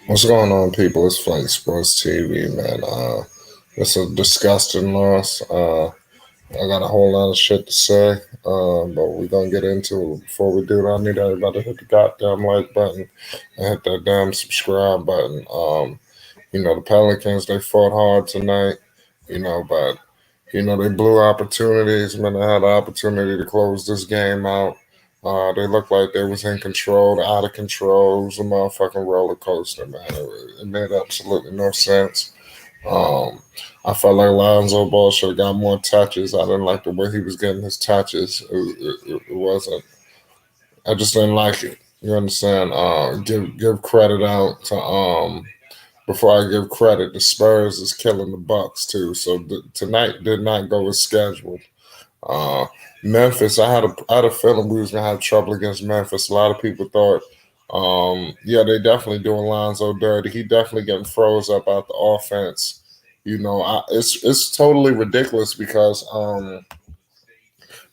What's going on, people? It's Flink Sports TV, man. It's a disgusting loss. I got a whole lot of shit to say, but we're gonna get into it. Before we do that, I need everybody to hit the goddamn like button and hit that damn subscribe button. The Pelicans, they fought hard tonight, but they blew opportunities. Man, they had the opportunity to close this game out. They looked like they was in control, out of control. It was a motherfucking roller coaster, man. It made absolutely no sense. Um, I felt like Lonzo Ball should have got more touches. I didn't like the way he was getting his touches. It wasn't. I just didn't like it. You understand? Give credit out to before I give credit, the Spurs is killing the Bucks too. So tonight did not go as scheduled. Uh, Memphis, I had a feeling we was gonna have trouble against Memphis. A lot of people thought, yeah, they definitely doing Lonzo dirty. He definitely getting froze up out the offense. It's totally ridiculous because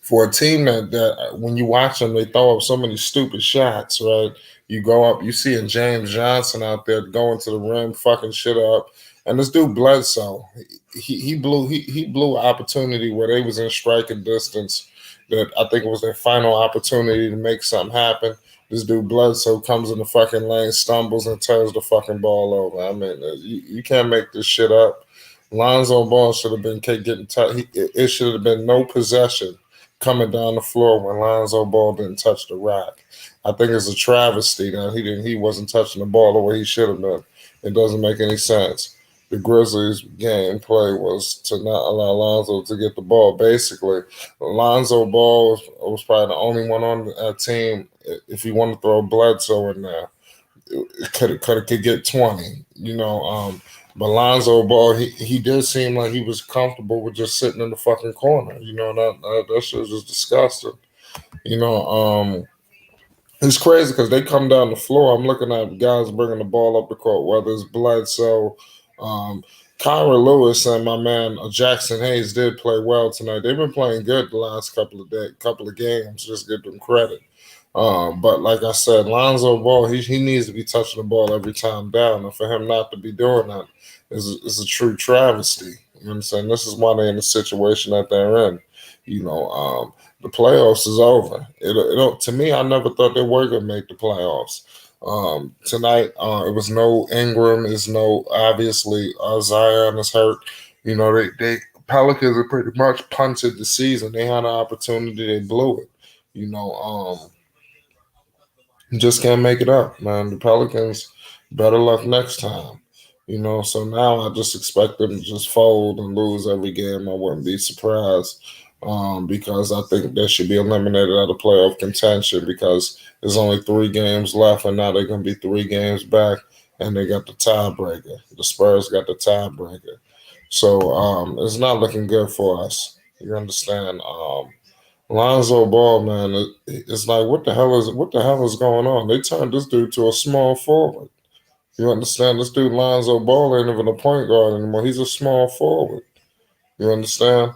for a team that when you watch them, they throw up so many stupid shots, right? You go up, you see James Johnson out there going to the rim, fucking shit up, and this dude Bledsoe, he blew an opportunity where they was in striking distance. That I think it was their final opportunity to make something happen. This dude Bledsoe comes in the fucking lane, stumbles, and turns the fucking ball over. I mean, you can't make this shit up. Lonzo Ball should have been getting touched. It should have been no possession coming down the floor when Lonzo Ball didn't touch the rack. I think it's a travesty that he wasn't touching the ball the way he should have been. It doesn't make any sense. The Grizzlies' game play was to not allow Lonzo to get the ball. Basically, Lonzo Ball was probably the only one on that team. If you want to throw Bledsoe in there, could get 20. But Lonzo Ball, he did seem like he was comfortable with just sitting in the fucking corner. That shit was just disgusting. You know, it's crazy because they come down the floor. I'm looking at guys bringing the ball up the court, whether it's Bledsoe, um, Kyra Lewis, and my man Jackson Hayes did play well tonight. They've been playing good the last couple of games. Just give them credit. But like I said, Lonzo Ball, he needs to be touching the ball every time down, and for him not to be doing that is a true travesty. You know what I'm saying? This is why they're in the situation that they're in. The playoffs is over. To me, I never thought they were gonna make the playoffs. Tonight, it was no Ingram, is no obviously Zion is hurt. They Pelicans are pretty much punted the season. They had an opportunity, they blew it. You know, just can't make it up, man. The Pelicans, better luck next time. So now I just expect them to just fold and lose every game. I wouldn't be surprised because I think they should be eliminated out of playoff contention because there's only 3 games left, and now they're going to be 3 games back, and they got the tiebreaker. The Spurs got the tiebreaker. So it's not looking good for us. You understand? Lonzo Ball, man, it's like what the hell is going on? They turned this dude to a small forward. You understand? This dude Lonzo Ball ain't even a point guard anymore. He's a small forward. You understand?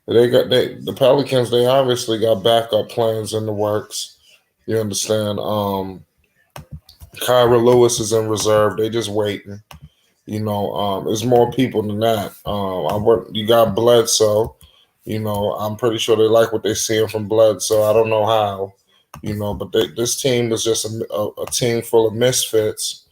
The Pelicans. They obviously got backup plans in the works. You understand? Kyra Lewis is in reserve. They just waiting. There's more people than that. You got Bledsoe. I'm pretty sure they like what they're seeing from Bledsoe. I don't know how. But this team is just a team full of misfits.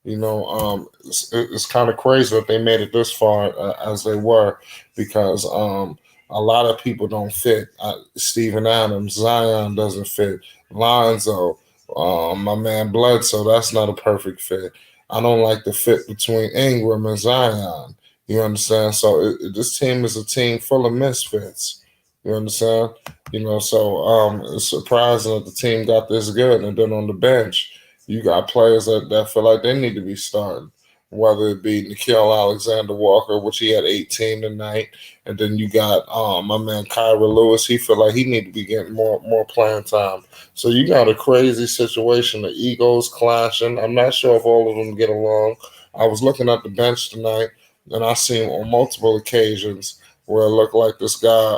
It's kind of crazy that they made it this far as they were because a lot of people don't fit. Steven Adams, Zion doesn't fit. Lonzo, my man Bledsoe, that's not a perfect fit. I don't like the fit between Ingram and Zion. You understand? So this team is a team full of misfits. You understand? So it's surprising that the team got this good, and then on the bench, you got players that feel like they need to be starting, whether it be Nickeil Alexander Walker, which he had 18 tonight, and then you got my man Kyra Lewis. He feel like he need to be getting more playing time. So you got a crazy situation. The egos clashing. I'm not sure if all of them get along. I was looking at the bench tonight, and I seen on multiple occasions where it looked like this guy,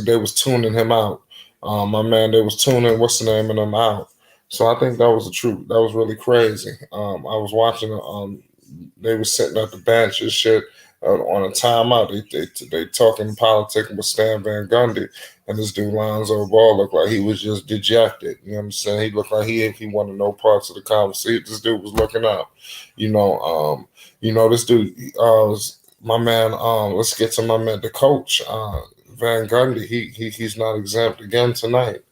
they was tuning him out. My man, they was tuning what's the name of him out. So I think that was the truth. That was really crazy. I was watching. They were sitting at the bench and shit on a timeout. They talking politics with Stan Van Gundy, and this dude Lonzo Ball looked like he was just dejected. You know what I'm saying? He looked like he wanted no parts of the conversation. This dude was looking up. You know, this dude. My man. Let's get to my man, the coach, Van Gundy. He's not exempt again tonight.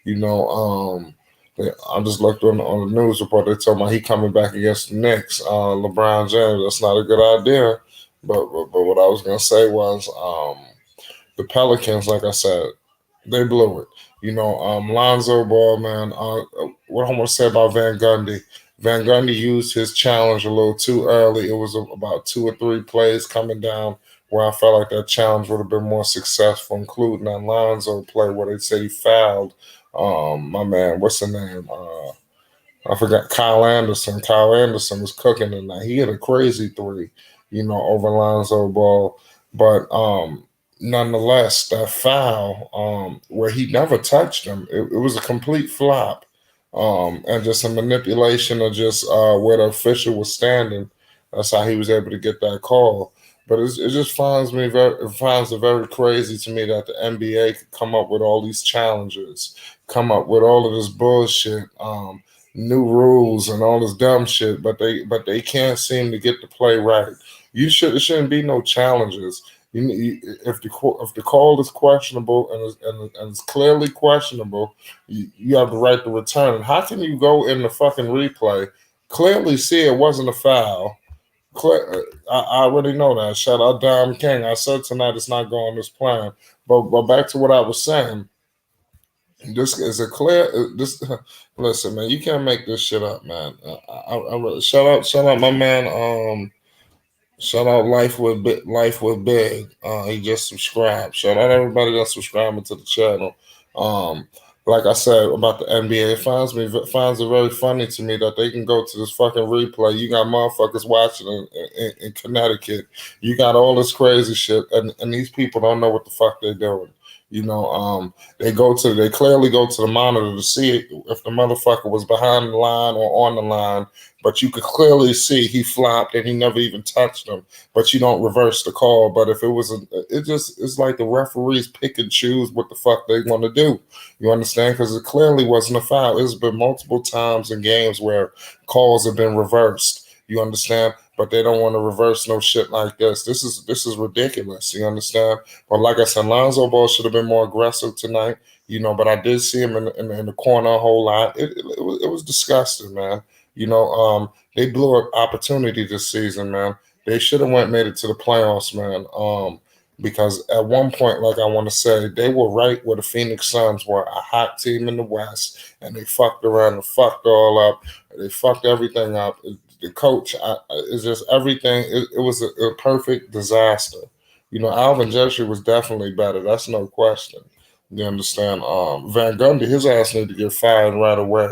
You know, I just looked on the news report. They told me he coming back against the Knicks. LeBron James. That's not a good idea. But what I was gonna say was the Pelicans. Like I said, they blew it. Lonzo Ball, man. What I want to say about Van Gundy. Van Gundy used his challenge a little too early. It was about 2 or 3 plays coming down where I felt like that challenge would have been more successful, including that Lonzo play where they said he fouled. My man, what's the name? I forgot Kyle Anderson. Kyle Anderson was cooking tonight. He hit a crazy three, over Lonzo Ball. But nonetheless, that foul, where he never touched him, it was a complete flop. And just a manipulation of just where the official was standing. That's how he was able to get that call. But it just finds it very crazy to me that the NBA could come up with all these challenges, come up with all of this bullshit, new rules and all this dumb shit, but they can't seem to get the play right. It shouldn't be no challenges. If the call is questionable and it's clearly questionable, you have the right to return it. How can you go in the fucking replay, clearly see it wasn't a foul? I already know that. Shout out Dom King. I said tonight it's not going this plan. But back to what I was saying. This is a clear. This listen, man. You can't make this shit up, man. Shout out, my man. Shout out Life with Big. He just subscribed. Shout out everybody that's subscribing to the channel. Um, like I said about the NBA, it finds it very funny to me that they can go to this fucking replay. You got motherfuckers watching in Connecticut. You got all this crazy shit, and these people don't know what the fuck they're doing. They clearly go to the monitor to see if the motherfucker was behind the line or on the line, but you could clearly see he flopped and he never even touched him. But you don't reverse the call. But if it was it's like the referees pick and choose what the fuck they want to do. You understand? Because it clearly wasn't a foul. It's been multiple times in games where calls have been reversed. You understand? But they don't want to reverse no shit like this. This is ridiculous. You understand? But like I said, Lonzo Ball should have been more aggressive tonight. But I did see him in the corner a whole lot. It was disgusting, man. They blew an opportunity this season, man. They should have made it to the playoffs, man. Because at one point, like I want to say, they were right where the Phoenix Suns were, a hot team in the West, and they fucked around and fucked all up. They fucked everything up. The coach is just everything. It was a perfect disaster. Alvin Gentry was definitely better. That's no question. You understand? Van Gundy, his ass need to get fired right away.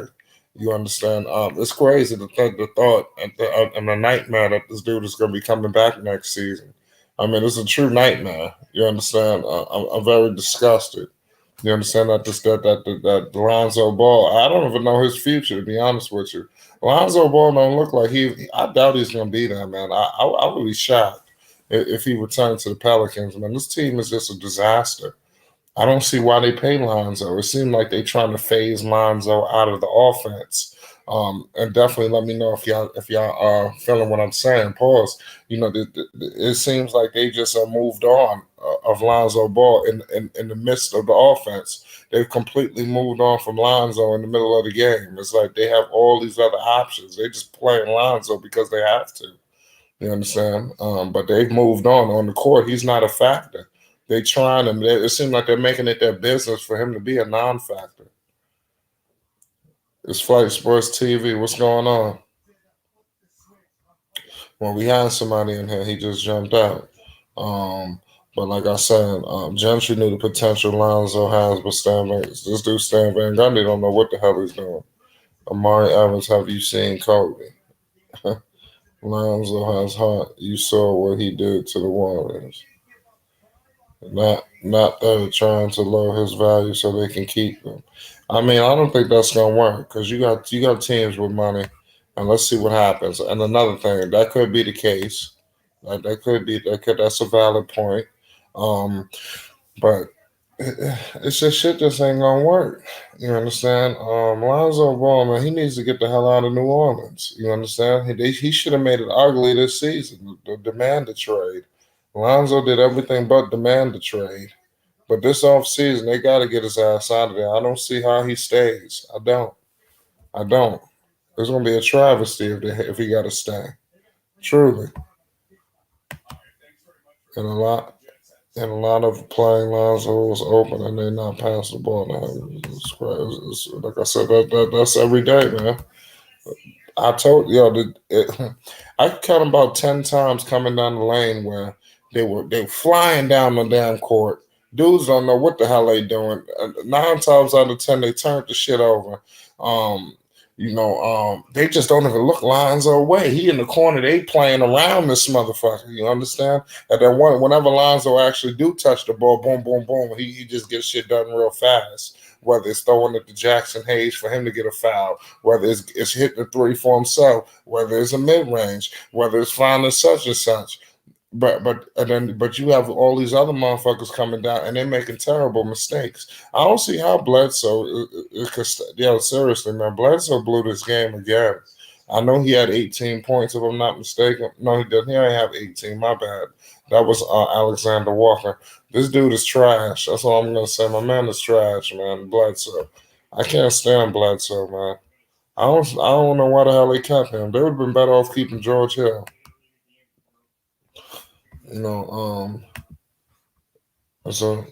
You understand? It's crazy to think the thought and the nightmare that this dude is going to be coming back next season. I mean, it's a true nightmare. You understand? I'm very disgusted. You understand that Lonzo Ball? I don't even know his future, to be honest with you. Lonzo Ball don't look like he. I doubt he's going to be there, man. I would be shocked if he returned to the Pelicans. Man, this team is just a disaster. I don't see why they pay Lonzo. It seemed like they trying to phase Lonzo out of the offense. And definitely let me know if y'all are feeling what I'm saying. Pause. It seems like they just moved on of Lonzo Ball in the midst of the offense. They've completely moved on from Lonzo in the middle of the game. It's like they have all these other options. They just playing Lonzo because they have to. You understand? But they've moved on the court. He's not a factor. They trying him. It seems like they're making it their business for him to be a non-factor. It's Flight Sports TV. What's going on? Well, we had somebody in here. He just jumped out. But like I said, Gentry knew the potential Lonzo has, but this dude Stan Van Gundy don't know what the hell he's doing. Amari Evans, have you seen Kobe? Lonzo has heart. You saw what he did to the Warriors. not trying to lower his value so they can keep him. I mean, I don't think that's gonna work because you got teams with money, and let's see what happens. And another thing, that could be the case. That could be that's a valid point. Um, but it's just shit just ain't gonna work. You understand? Lonzo Ball, man, he needs to get the hell out of New Orleans. You understand? He should have made it ugly this season. The demand the trade. Lonzo did everything but demand the trade. But this offseason, they got to get his ass out of there. I don't see how he stays. I don't. I don't. It's gonna be a travesty if he got to stay. Truly, and a lot of playing lines was open and they not pass the ball to him. It's crazy. Like I said, that's every day, man. I told I counted about 10 times coming down the lane where they flying down the damn court. Dudes don't know what the hell they doing. 9 times out of 10, they turned the shit over. Um, they just don't even look Lonzo away. He in the corner, they playing around this motherfucker. You understand? And then whenever Lonzo actually do touch the ball, boom, boom, boom, he just gets shit done real fast. Whether it's throwing it to Jackson Hayes for him to get a foul, whether it's hitting the three for himself, whether it's a mid range, whether it's finding such and such. But you have all these other motherfuckers coming down and they're making terrible mistakes. I don't see how Bledsoe, seriously, man, Bledsoe blew this game again. I know he had 18 points, if I'm not mistaken. No, he didn't. He only have 18. My bad. That was Alexander Walker. This dude is trash. That's all I'm gonna say. My man is trash, man. Bledsoe. I can't stand Bledsoe, man. I don't know why the hell they kept him. They would have been better off keeping George Hill. You know, so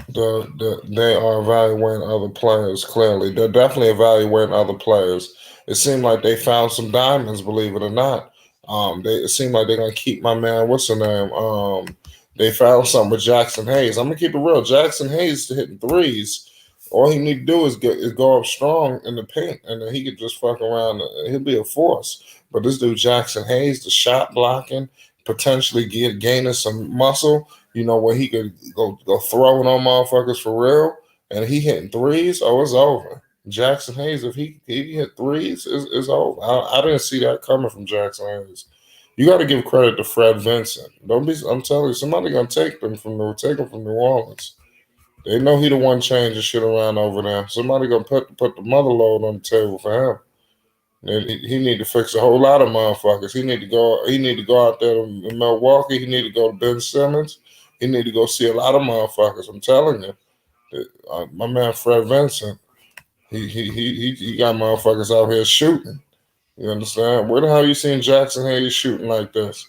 they are evaluating other players. Clearly, they're definitely evaluating other players. It seemed like they found some diamonds, believe it or not. It seemed like they're gonna keep my man. What's the name? They found something with Jackson Hayes. I'm gonna keep it real. Jackson Hayes hitting threes. All he need to do is go up strong in the paint, and then he could just fuck around. He'll be a force. But this dude Jackson Hayes, the shot blocking, potentially gaining some muscle. Where he could go throwing on motherfuckers for real, and he hitting threes. Oh, it's over. Jackson Hayes, if he hit threes, it's over. I didn't see that coming from Jackson Hayes. You got to give credit to Fred Vincent. Don't be. I'm telling you, somebody gonna take him from New Orleans. They know he the one changing shit around over there. Somebody gonna put the mother load on the table for him. He need to fix a whole lot of motherfuckers. He need to go. He need to go out there to Milwaukee. He need to go to Ben Simmons. He need to go see a lot of motherfuckers. I'm telling you, my man Fred Vincent. He got motherfuckers out here shooting. You understand? Where the hell you seen Jackson Hayes shooting like this?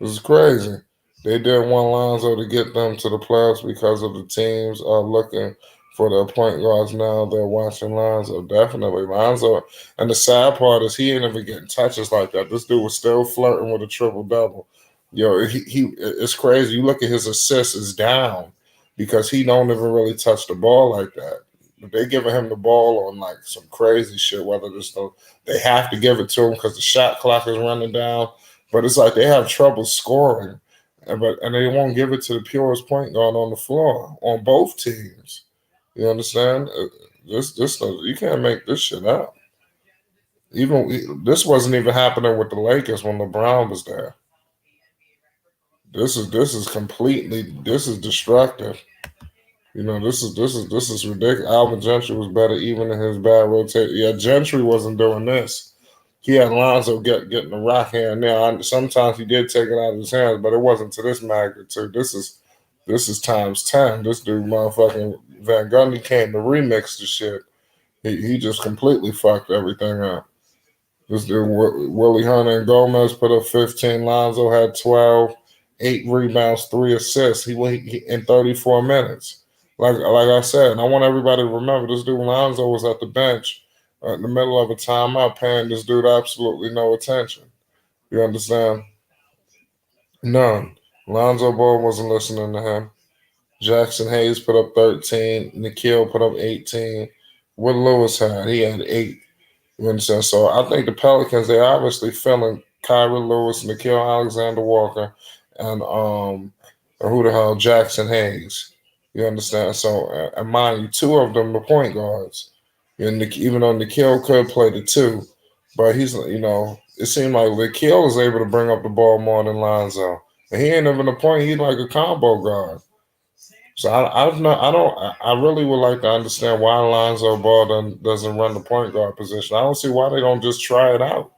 This is crazy. They didn't want Lonzo to get them to the playoffs because of the teams are looking for their point guards now. They're watching Lonzo. Definitely. Lonzo. And the sad part is he ain't even getting touches like that. This dude was still flirting with a triple double. It's crazy. You look at his assists is down because he don't even really touch the ball like that. But they giving him the ball on like some crazy shit, whether they have to give it to him because the shot clock is running down. But it's like they have trouble scoring, and they won't give it to the purest point guard on the floor on both teams. You understand? This you can't make this shit up. Even this wasn't even happening with the Lakers when LeBron was there. This is completely destructive. This is ridiculous. Alvin Gentry was better even in his bad rotation. Yeah, Gentry wasn't doing this. He had Lonzo getting the rock here and there. Sometimes he did take it out of his hands, but it wasn't to this magnitude. This is times 10. This dude, motherfucking Van Gundy, came to remix the shit. He just completely fucked everything up. This dude, Willie Hunter and Gomez put up 15. Lonzo had 12, 8 rebounds, 3 assists. He in 34 minutes. Like I said, and I want everybody to remember this dude Lonzo was at the bench in the middle of a timeout paying this dude absolutely no attention. You understand? None. Lonzo Ball wasn't listening to him. Jackson Hayes put up 13. Nikhil put up 18. What Lewis had? He had 8. You understand? So I think the Pelicans, they obviously feeling Kyrie Lewis, Nikhil Alexander Walker, and or who the hell Jackson Hayes. You understand? So, and mind you, two of them the point guards. And even though Nikhil could play the two, but it seemed like Nikhil is able to bring up the ball more than Lonzo, and he ain't even a point. He's like a combo guard. So I've not, I don't, I really would like to understand why Lonzo Ball doesn't run the point guard position. I don't see why they don't just try it out.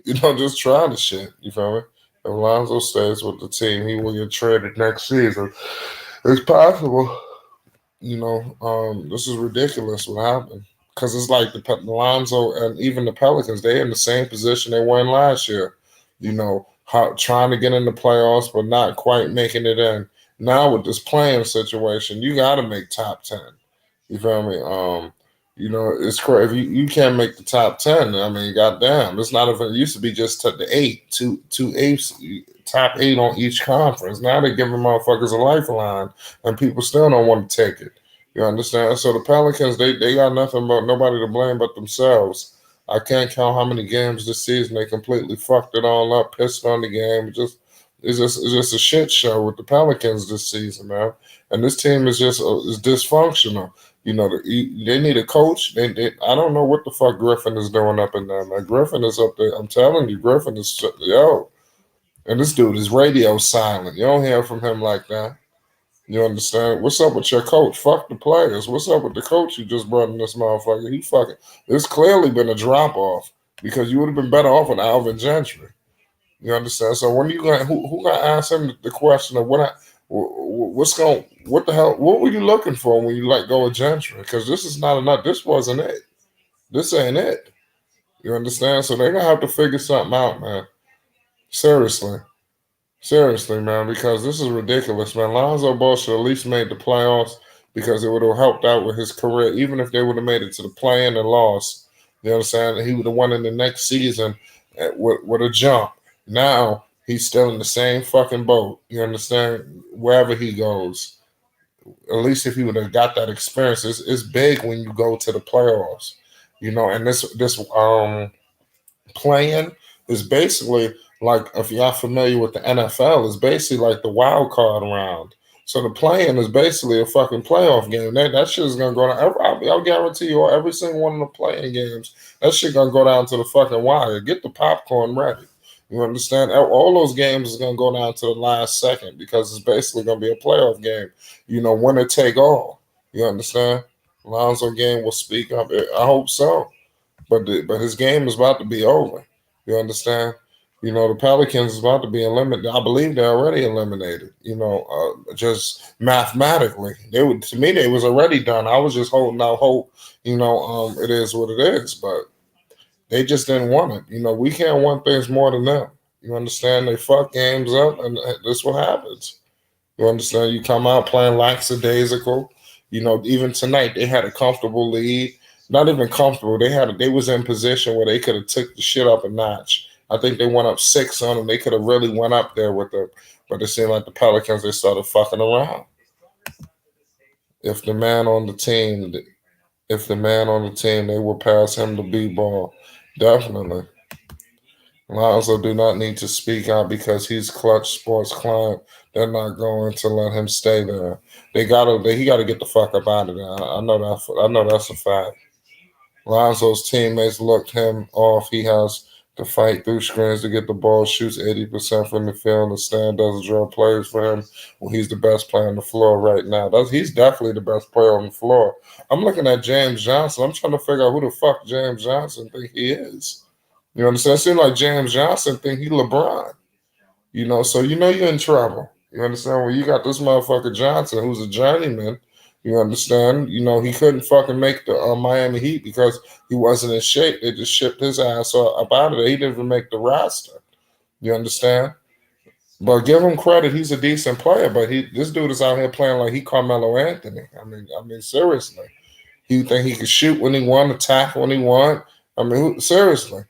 Just try the shit. You feel me? If Lonzo stays with the team, he will get traded next season. It's possible. This is ridiculous what happened. Because it's like the Lonzo and even the Pelicans, they're in the same position they were in last year. Trying to get in the playoffs, but not quite making it in. Now with this playing situation, you got to make top 10. You feel me? It's crazy. If you can't make the top 10, I mean, goddamn, it's not even. It used to be just to the two eights, top 8 on each conference. Now they're giving motherfuckers a lifeline, and people still don't want to take it. You understand? So the Pelicans, they got nothing but nobody to blame but themselves. I can't count how many games this season they completely fucked it all up, pissed on the game. It's just a shit show with the Pelicans this season, man. And this team is dysfunctional. They need a coach. I don't know what the fuck Griffin is doing up in there, man. Griffin is up there. I'm telling you, Griffin is yo. And this dude is radio silent. You don't hear from him like that. You understand? What's up with your coach? Fuck the players. What's up with the coach you just brought in this motherfucker? There's clearly been a drop off because you would have been better off with Alvin Gentry. You understand? So when you going who gonna ask him the question of what the hell, what were you looking for when you let go of Gentry? Because this is not enough. This wasn't it. This ain't it. You understand? So they're gonna have to figure something out, man. Seriously. Seriously, man, because this is ridiculous, man. Lonzo Ball should at least made the playoffs because it would have helped out with his career, even if they would have made it to the play-in and lost. You understand? He would have won in the next season with a jump. Now he's still in the same fucking boat. You understand? Wherever he goes, at least if he would have got that experience, it's big when you go to the playoffs. And this playing is basically like, if y'all familiar with the NFL, it's basically like the wild card round. So the playing is basically a fucking playoff game. That shit is gonna go down. I'll guarantee you, every single one of the playing games, that shit gonna go down to the fucking wire. Get the popcorn ready. You understand? All those games is gonna go down to the last second because it's basically gonna be a playoff game. Winner take all. You understand? Lonzo game will speak up. I hope so. But his game is about to be over. You understand? The Pelicans is about to be eliminated. I believe they're already eliminated. Just mathematically, to me they was already done. I was just holding out hope. It is what it is, but they just didn't want it. We can't want things more than them. You understand? They fuck games up, and that's what happens. You understand? You come out playing lackadaisical. Even tonight they had a comfortable lead. Not even comfortable. They was in position where they could have took the shit up a notch. I think they went up 6 on them. They could have really went up there with them, but it seemed like the Pelicans, they started fucking around. If the man on the team, they will pass him the B ball. Definitely. Lonzo do not need to speak out because he's Clutch Sports client. They're not going to let him stay there. He gotta get the fuck up out of there. I know that. I know that's a fact. Lonzo's teammates looked him off. He has to fight through screens to get the ball, shoots 80% from the field, and stand doesn't draw players for him. Well, he's the best player on the floor right now. He's definitely the best player on the floor. I'm looking at James Johnson. I'm trying to figure out who the fuck James Johnson think he is. You understand? It seems like James Johnson think he LeBron. So you're in trouble. You understand? When you got this motherfucker Johnson, who's a journeyman, you understand? He couldn't fucking make the Miami Heat because he wasn't in shape. They just shipped his ass up out of there. He didn't even make the roster. You understand? But give him credit. He's a decent player. But this dude is out here playing like he Carmelo Anthony. I mean, seriously. He think he could shoot when he want, attack when he want. Seriously.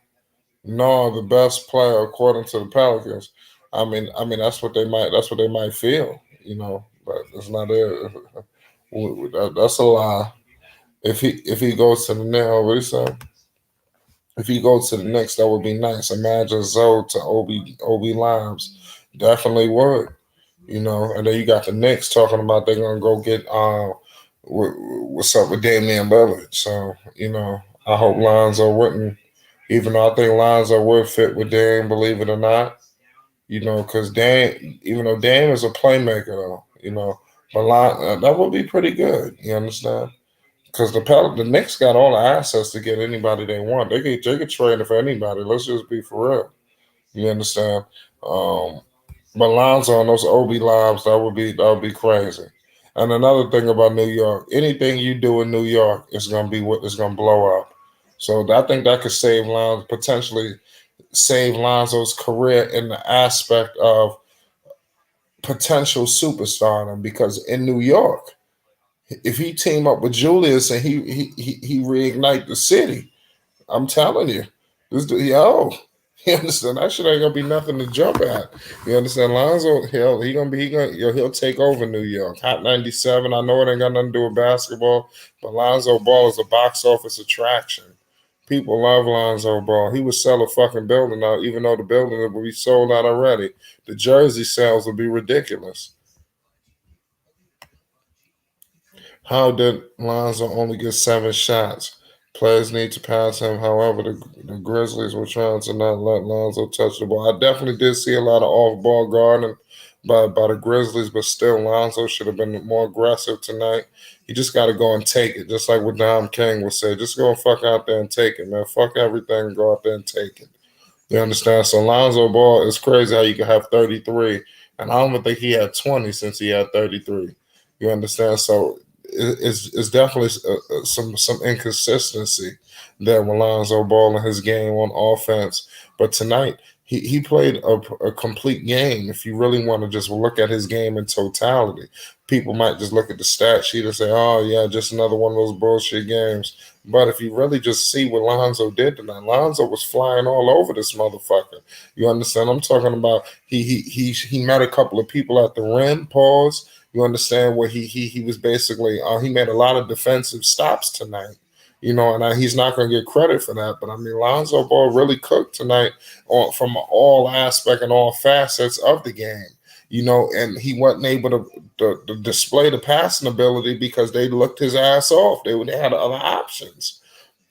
No, the best player according to the Pelicans. That's what they might feel. But it's not it. That's a lie. If he goes to the Knicks, what he say? If he goes to the Knicks, that would be nice. Imagine Zoe to Obi Limes. Definitely would. And then you got the Knicks talking about they're gonna go get what's up with Damian Lillard. So I hope Lonzo wouldn't, even though I think Lonzo would fit with Dame, believe it or not. Because Dame, even though Dame is a playmaker though, but that would be pretty good. You understand? Because the Knicks got all the assets to get anybody they want. They could trade it for anybody. Let's just be for real. You understand? Um, but Lonzo and those OB lives, that would be crazy. And another thing about New York, anything you do in New York is gonna be what is gonna blow up. So I think that could potentially save Lonzo's career in the aspect of potential superstardom. Because in New York, if he team up with Julius and he reignite the city, I'm telling you, you understand that shit ain't gonna be nothing to jump at. You understand, Lonzo? He'll take over New York. Hot 97. I know it ain't got nothing to do with basketball, but Lonzo Ball is a box office attraction. People love Lonzo Ball. He would sell a fucking building out, even though the building would be sold out already. The jersey sales would be ridiculous. How did Lonzo only get 7 shots? Players need to pass him. However, the Grizzlies were trying to not let Lonzo touch the ball. I definitely did see a lot of off-ball guarding by the Grizzlies, but still, Lonzo should have been more aggressive tonight. You just got to go and take it, just like what Dom King would say. Just go and fuck out there and take it, man. Fuck everything and go out there and take it. You understand? So Lonzo Ball is crazy how you can have 33, and I don't even think he had 20 since he had 33. You understand? So it's definitely some inconsistency there with Lonzo Ball in his game on offense. But tonight he played a complete game. If you really want to just look at his game in totality, people might just look at the stat sheet and say, "Oh yeah, just another one of those bullshit games." But if you really just see what Lonzo did tonight, Lonzo was flying all over this motherfucker. You understand? I'm talking about he met a couple of people at the rim. Pause. You understand where he was basically he made a lot of defensive stops tonight. And he's not going to get credit for that. But I mean, Lonzo Ball really cooked tonight from all aspect and all facets of the game. And he wasn't able to display the passing ability because they looked his ass off. They had other options.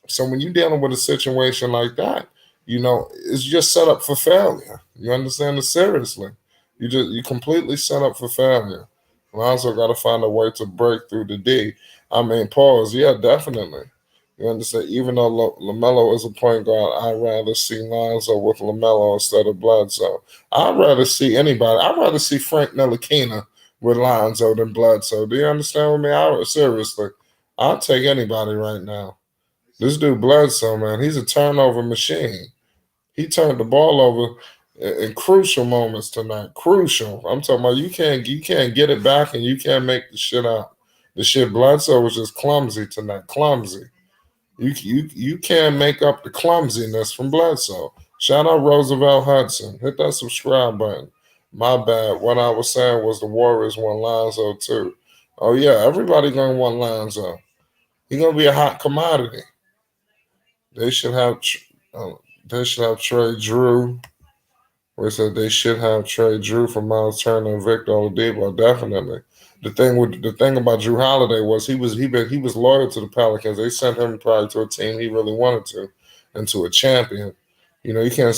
So when you're dealing with a situation like that, it's just set up for failure. You understand it? Seriously, you completely set up for failure. Lonzo got to find a way to break through the D. I mean, pause. Yeah, definitely. You understand? Even though LaMelo is a point guard, I'd rather see Lonzo with LaMelo instead of Bledsoe. I'd rather see anybody. I'd rather see Frank Ntilikina with Lonzo than Bledsoe. Do you understand with me? Seriously, I'll take anybody right now. This dude Bledsoe, man, he's a turnover machine. He turned the ball over in crucial moments tonight. Crucial. I'm talking about you can't get it back and you can't make the shit out. The shit Bledsoe was just clumsy tonight. Clumsy. You can't make up the clumsiness from Bledsoe. Shout out Roosevelt Hudson. Hit that subscribe button. My bad. What I was saying was the Warriors want Lonzo too. Oh yeah, everybody gonna want Lonzo. He's gonna be a hot commodity. They should have uh, they should have Trey Drew. We said they should have Trey Drew for Miles Turner and Victor Oladipo. Definitely. The thing about Drew Holiday was he was loyal to the Pelicans. They sent him probably to a team he really wanted to, and to a champion. You can't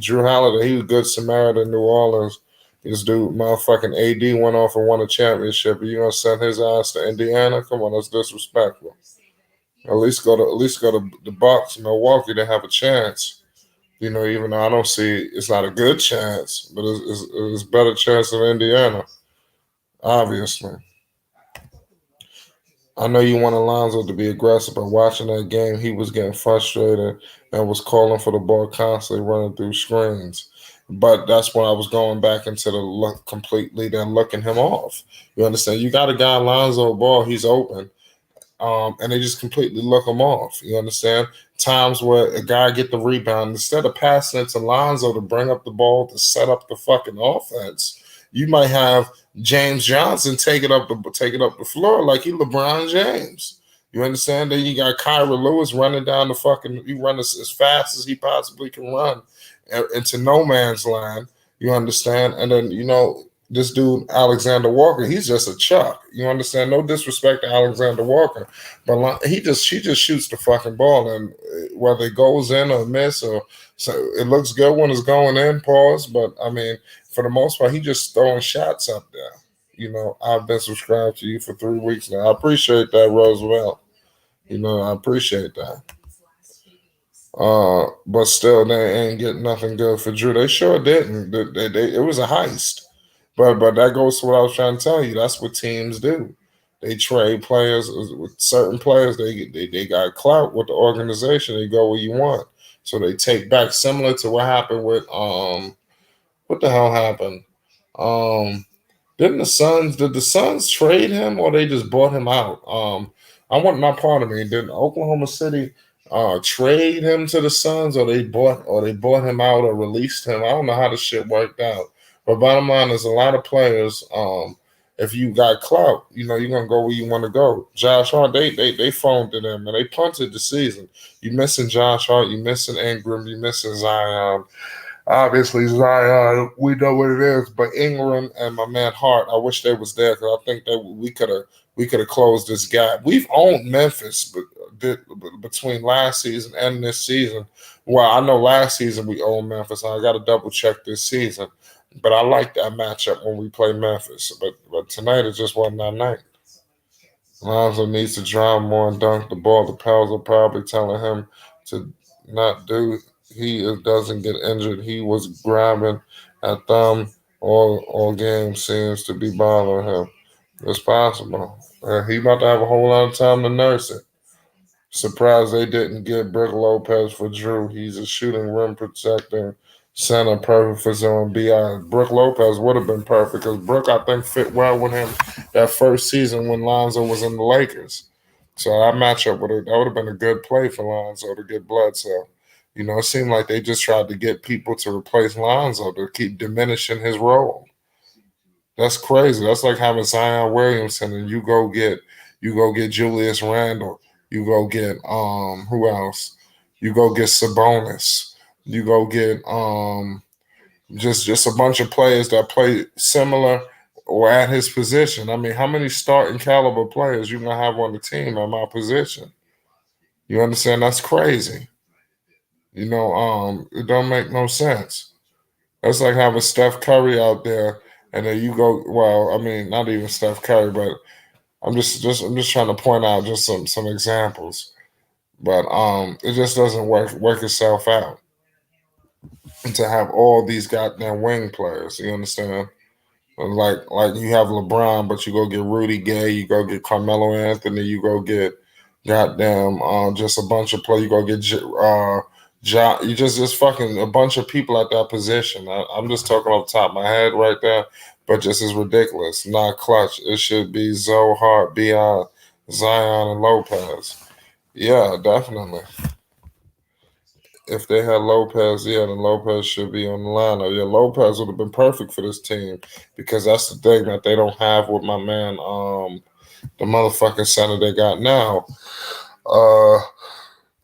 Drew Holiday. He was good Samaritan in New Orleans. This dude, motherfucking AD, went off and won a championship. Are you gonna send his ass to Indiana? Come on, that's disrespectful. At least go to the Bucks, Milwaukee, to have a chance. Even though I don't see it's not a good chance, but it's better chance than Indiana, obviously. I know you want Alonzo to be aggressive, but watching that game, he was getting frustrated and was calling for the ball constantly running through screens. But that's when I was going back into the look completely, then looking him off. You understand? You got a guy, Lonzo Ball, he's open. And they just completely look him off. You understand? Times where a guy get the rebound, instead of passing it to Lonzo to bring up the ball to set up the fucking offense, you might have James Johnson take it up the floor like he LeBron James. You understand? Then you got Kyra Lewis running down the fucking. He run as fast as he possibly can run into no man's land. You understand? And then this dude Alexander Walker, he's just a chuck. You understand? No disrespect to Alexander Walker, but she just shoots the fucking ball, and whether it goes in or miss, or so it looks good when it's going in. Pause. But I mean, for the most part, he just throwing shots up there. I've been subscribed to you for 3 weeks now. I appreciate that, Roosevelt. I appreciate that. But still, they ain't getting nothing good for Drew. They sure didn't. It was a heist. But that goes to what I was trying to tell you. That's what teams do. They trade players with certain players. They got clout with the organization. They go where you want. So they take back, similar to what happened with what the hell happened? Um did the Suns trade him, or they just bought him out? I want my part of me. Did Oklahoma City trade him to the Suns, or they bought him out or released him? I don't know how the shit worked out. But bottom line is, a lot of players, if you got clout, you're gonna go where you want to go. Josh Hart, they phoned it in, and they punted the season. You missing Josh Hart, you missing Ingram, you missing Zion. Obviously, Zion, we know what it is. But Ingram and my man Hart, I wish they was there, because I think that we could have closed this gap. We've owned Memphis, between last season and this season. Well, I know last season we owned Memphis. I got to double check this season, but I like that matchup when we play Memphis. But tonight it just wasn't that night. Lonzo needs to drive more and dunk the ball. The Pels are probably telling him to not do. He doesn't get injured. He was grabbing at thumb all game. Seems to be bothering him. It's possible. He about to have a whole lot of time to nurse it. Surprised they didn't get Brook Lopez for Drew. He's a shooting rim protecting center, perfect for zone BI. Brook Lopez would have been perfect, because Brook, I think, fit well with him that first season when Lonzo was in the Lakers. So that matchup would have been a good play for Lonzo to get Bledsoe. It seemed like they just tried to get people to replace Lonzo to keep diminishing his role. That's crazy. That's like having Zion Williamson, and you go get Julius Randle. You go get who else? You go get Sabonis. You go get just a bunch of players that play similar or at his position. I mean, how many starting caliber players you gonna have on the team at my position? You understand? That's crazy. It don't make no sense. That's like having Steph Curry out there, and then you go. Well, I mean, not even Steph Curry, but I'm just trying to point out just some examples. But it just doesn't work itself out. And to have all these goddamn wing players, you understand? Like you have LeBron, but you go get Rudy Gay, you go get Carmelo Anthony, you go get goddamn just a bunch of play. You go get you just fucking a bunch of people at that position. I'm just talking off the top of my head right there, but just as ridiculous. Not clutch. It should be Zoe Hart, Beyond Zion, and Lopez. Yeah, definitely. If they had Lopez, yeah, then Lopez should be on the lineup. Yeah, Lopez would have been perfect for this team, because that's the thing that they don't have with my man, the motherfucking center they got now. Uh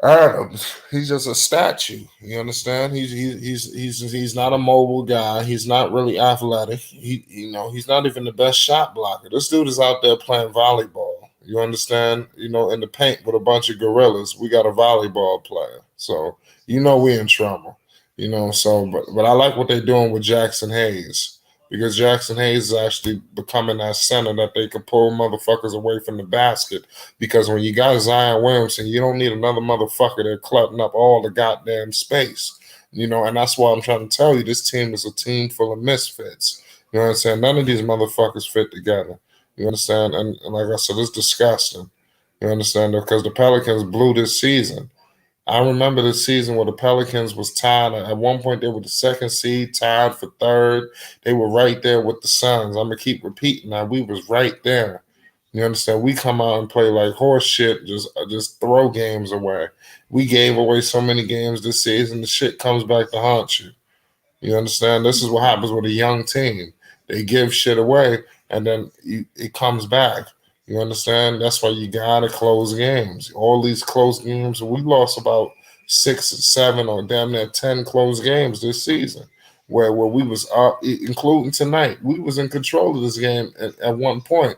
Adams, he's just a statue. You understand? He's not a mobile guy. He's not really athletic. He's not even the best shot blocker. This dude is out there playing volleyball. You understand? In the paint with a bunch of gorillas. We got a volleyball player, so we in trouble. So but I like what they're doing with Jackson Hayes, because Jackson Hayes is actually becoming that center that they can pull motherfuckers away from the basket. Because when you got Zion Williamson, you don't need another motherfucker that's clutting up all the goddamn space. And that's why I'm trying to tell you, this team is a team full of misfits. You know what I'm saying? None of these motherfuckers fit together. You understand? And like I said, it's disgusting. You understand? Because the Pelicans blew this season. I remember the season where the Pelicans was tied. At one point, they were the second seed, tied for third. They were right there with the Suns. I'm gonna keep repeating that. We was right there. You understand? We come out and play like horse shit, just throw games away. We gave away so many games this season. The shit comes back to haunt you. You understand? This is what happens with a young team. They give shit away, and then it comes back. You understand? That's why you gotta close games. All these close games, we lost about 6 or 7 or damn near 10 close games this season. where we was up, including tonight, we was in control of this game at one point.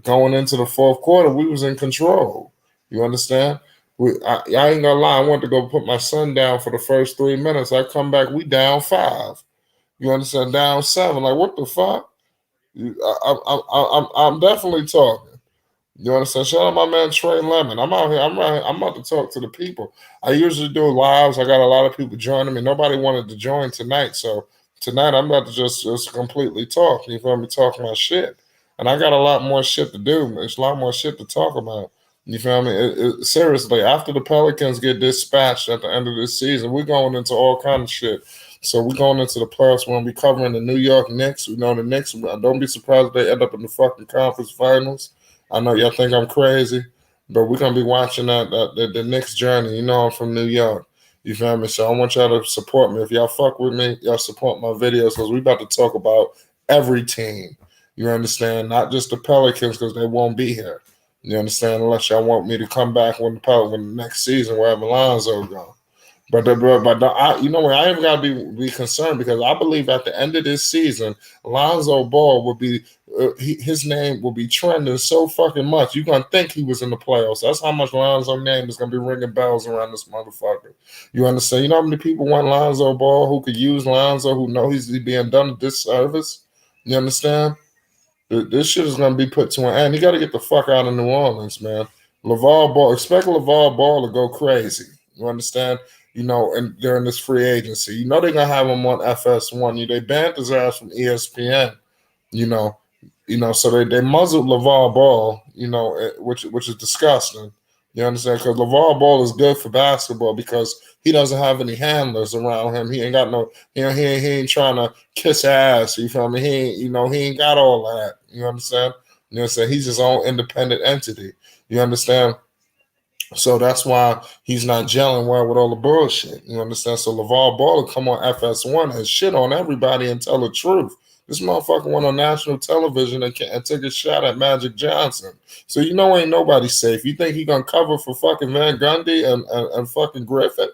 Going into the fourth quarter, we was in control. You understand? I ain't gonna lie. I went to go put my son down for the first 3 minutes. I come back, we down 5. You understand? Down 7. Like what the fuck? I'm definitely talking. You understand? Shout out my man Trey Lemon. I'm out here. I'm about to talk to the people. I usually do lives. I got a lot of people joining me. Nobody wanted to join tonight, so tonight I'm about to just completely talk. You feel me? Talk my shit, and I got a lot more shit to do. There's a lot more shit to talk about. You feel me? Seriously, after the Pelicans get dispatched at the end of this season, we're going into all kind of shit. So we're going into the playoffs when we covering the New York Knicks. We know the Knicks. Don't be surprised if they end up in the fucking conference finals. I know y'all think I'm crazy, but we're gonna be watching the Knicks journey. You know I'm from New York. You feel me? So I want y'all to support me. If y'all fuck with me, y'all support my videos because we about to talk about every team. You understand? Not just the Pelicans because they won't be here. You understand? Unless y'all want me to come back when the next season wherever Lonzo go. But you know what? I ain't gotta be concerned because I believe at the end of this season, Lonzo Ball will be his name will be trending so fucking much. You're gonna think he was in the playoffs. That's how much Lonzo name is gonna be ringing bells around this motherfucker. You understand? You know how many people want Lonzo Ball who could use Lonzo, who know he's being done a disservice? You understand? This shit is gonna be put to an end. You got to get the fuck out of New Orleans, man. LeVar Ball, expect LeVar Ball to go crazy. You understand? You know, and during this free agency, you know they're gonna have him on FS1. They banned his ass from ESPN. You know, so they muzzled LeVar Ball. You know, which is disgusting. You understand? Because LeVar Ball is good for basketball because he doesn't have any handlers around him. He ain't got no. He ain't trying to kiss ass. You feel me? He ain't got all that. You understand? You know what I'm saying? He's his own independent entity. You understand? So that's why he's not gelling well with all the bullshit. You understand? So LeVar Ball will come on FS1 and shit on everybody and tell the truth. This motherfucker went on national television and took a shot at Magic Johnson. So you know ain't nobody safe. You think he gonna cover for fucking Van Gundy and fucking Griffin?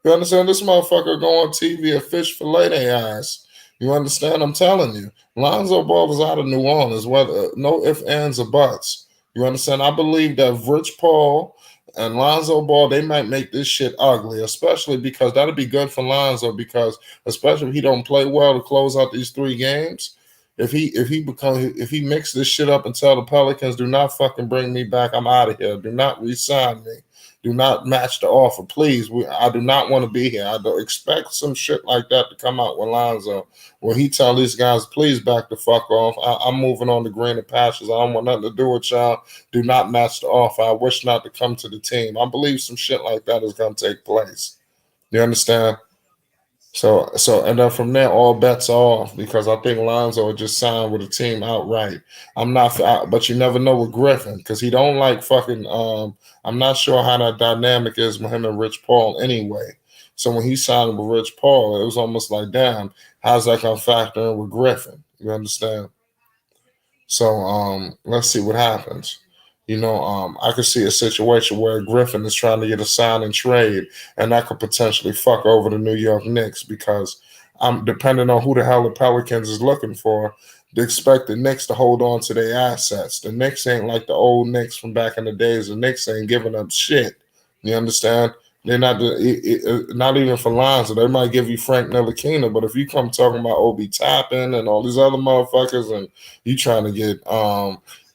You understand? This motherfucker go on TV and fish fillet their ass. You understand? I'm telling you. Lonzo Ball is out of New Orleans. Whether no ifs, ands, or buts. You understand? I believe that Rich Paul and Lonzo Ball, they might make this shit ugly, especially because that'll be good for Lonzo because especially if he don't play well to close out these 3 games. If he mix this shit up and tell the Pelicans, do not fucking bring me back, I'm out of here. Do not re-sign me. Do not match the offer, please. I do not want to be here. I don't expect some shit like that to come out with Lonzo, where he tell these guys, please back the fuck off. I'm moving on to greener pastures. I don't want nothing to do with y'all. Do not match the offer. I wish not to come to the team. I believe some shit like that is going to take place. You understand? So and then from there, all bets are off because I think Lonzo just signed with a team outright. But you never know with Griffin because he don't like fucking. I'm not sure how that dynamic is with him and Rich Paul anyway. So when he signed with Rich Paul, it was almost like, damn, how's that gonna factor in with Griffin? You understand? So let's see what happens. I could see a situation where Griffin is trying to get a sign and trade, and that could potentially fuck over the New York Knicks because I'm depending on who the hell the Pelicans is looking for. They expect the Knicks to hold on to their assets. The Knicks ain't like the old Knicks from back in the days. The Knicks ain't giving up shit. You understand? They're not even for Lonzo. They might give you Frank Ntilikina, but if you come talking about Obi Toppin and all these other motherfuckers, and you trying to get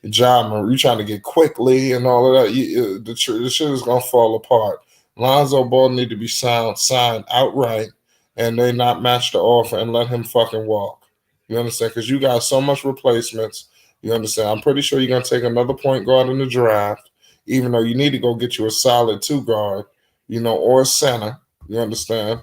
you trying to get quickly and all of that, the shit is gonna fall apart. Lonzo Ball need to be signed outright, and they not match the offer and let him fucking walk. You understand? Because you got so much replacements. You understand? I'm pretty sure you're gonna take another point guard in the draft, even though you need to go get you a solid 2 guard. Or a center. You understand?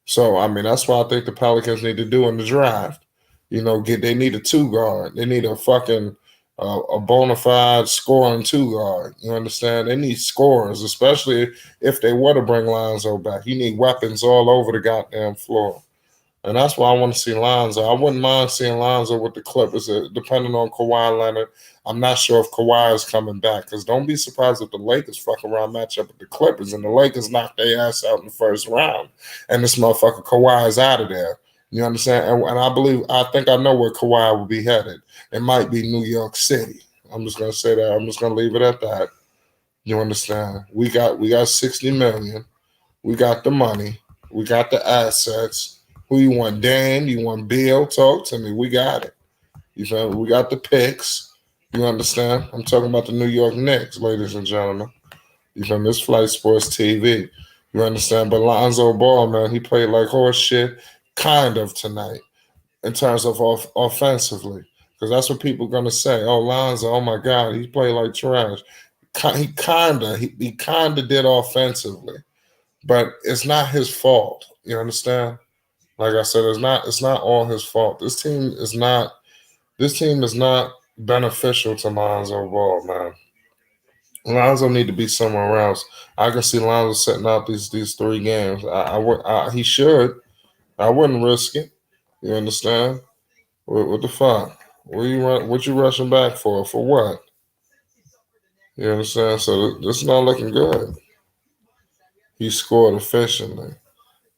So, I mean, that's what I think the Pelicans need to do in the draft. They need a 2 guard. They need a fucking a bona fide scoring 2 guard. You understand? They need scorers, especially if they were to bring Lonzo back. You need weapons all over the goddamn floor. And that's why I want to see Lonzo. I wouldn't mind seeing Lonzo with the Clippers, depending on Kawhi Leonard. I'm not sure if Kawhi is coming back, because don't be surprised if the Lakers fuck around match up with the Clippers and the Lakers knock their ass out in the first round. And this motherfucker Kawhi is out of there. You understand? And I think I know where Kawhi will be headed. It might be New York City. I'm just gonna say that. I'm just gonna leave it at that. You understand? We got 60 million. We got the money. We got the assets. Who you want, Dan? You want Bill? Talk to me. We got it. You feel me? We got the picks. You understand? I'm talking about the New York Knicks, ladies and gentlemen. You feel me? This Flight Sports TV. You understand? But Lonzo Ball, man, he played like horse shit, kind of tonight in terms of offensively. Because that's what people are gonna say. Oh, Lonzo, oh my God, he played like trash. He kinda did offensively, but it's not his fault. You understand? Like I said, it's not all his fault. This team is not beneficial to Lonzo Ball, man. Lonzo need to be somewhere else. I can see Lonzo setting out these 3 games. He should. I wouldn't risk it. You understand? What the fuck? What you rushing back for? For what? You understand? So this is not looking good. He scored efficiently.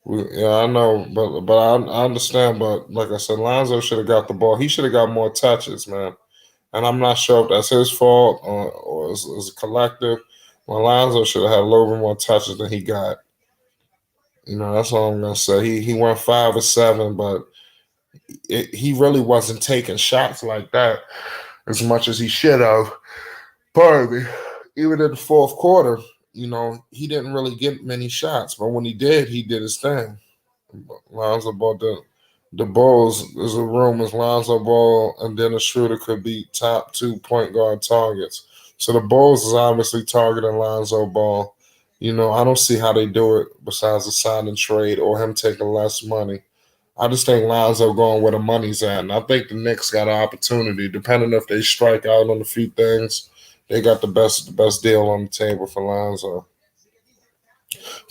Yeah, I know, but I understand. But like I said, Lonzo should have got the ball. He should have got more touches, man. And I'm not sure if that's his fault or is a collective. Well, Lonzo should have had a little bit more touches than he got. That's all I'm gonna say. He went 5 or 7, but he really wasn't taking shots like that as much as he should have. Pardon me. Even in the fourth quarter, he didn't really get many shots, but when he did his thing. Lonzo Ball, the Bulls, there's a rumors Lonzo Ball and Dennis Schroeder could be top 2 point guard targets. So the Bulls is obviously targeting Lonzo Ball. I don't see how they do it besides a sign and trade or him taking less money. I just think Lonzo going where the money's at. And I think the Knicks got an opportunity, depending if they strike out on a few things. They got the best deal on the table for Lonzo.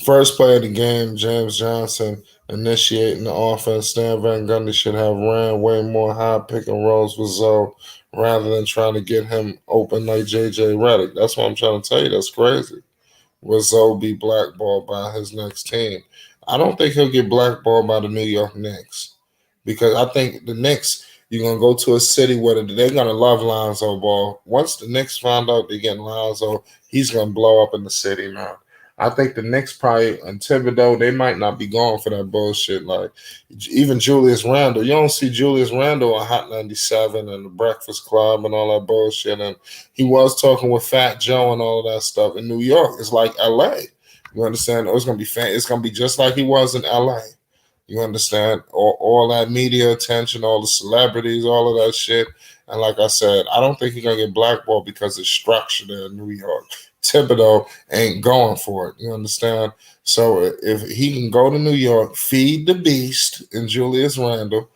First play of the game, James Johnson initiating the offense. Stan Van Gundy should have ran way more high pick and rolls with Zoe rather than trying to get him open like JJ Redick. That's what I'm trying to tell you. That's crazy. Will Zoe be blackballed by his next team? I don't think he'll get blackballed by the New York Knicks because I think the Knicks, you're going to go to a city where they're going to love Lonzo Ball. Once the Knicks find out they're getting Lonzo, he's going to blow up in the city now. I think the Knicks probably and Thibodeau, they might not be going for that bullshit. Like even Julius Randle, you don't see Julius Randle on Hot 97 and the Breakfast Club and all that bullshit. And he was talking with Fat Joe and all of that stuff in New York. It's like LA. You understand? It's gonna be It's gonna be just like he was in LA. You understand? All that media attention, all the celebrities, all of that shit. And like I said, I don't think he's gonna get blackballed because it's structured in New York. Thibodeau ain't going for it. You understand? So if he can go to New York, feed the beast in Julius Randle,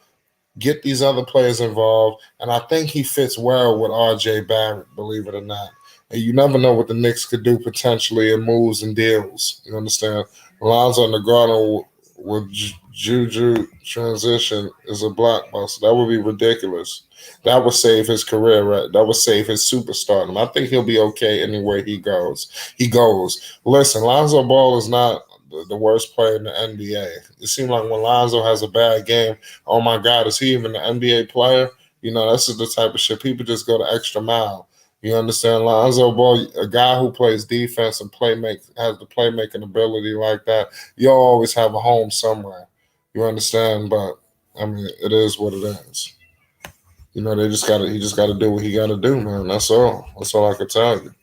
get these other players involved, and I think he fits well with R.J. Barrett, believe it or not. And you never know what the Knicks could do potentially in moves and deals. You understand? Lonzo Negreanu with Juju transition is a blockbuster. That would be ridiculous. That would save his career, right? That would save his superstardom. I think he'll be okay anywhere he goes. Listen, Lonzo Ball is not the worst player in the NBA. It seems like when Lonzo has a bad game, oh my God, is he even an NBA player? That's the type of shit. People just go the extra mile. You understand? Lonzo Ball, a guy who plays defense and has the playmaking ability like that, you'll always have a home somewhere. You understand? But I mean, it is what it is. He just gotta do what he gotta do, man. That's all. That's all I can tell you.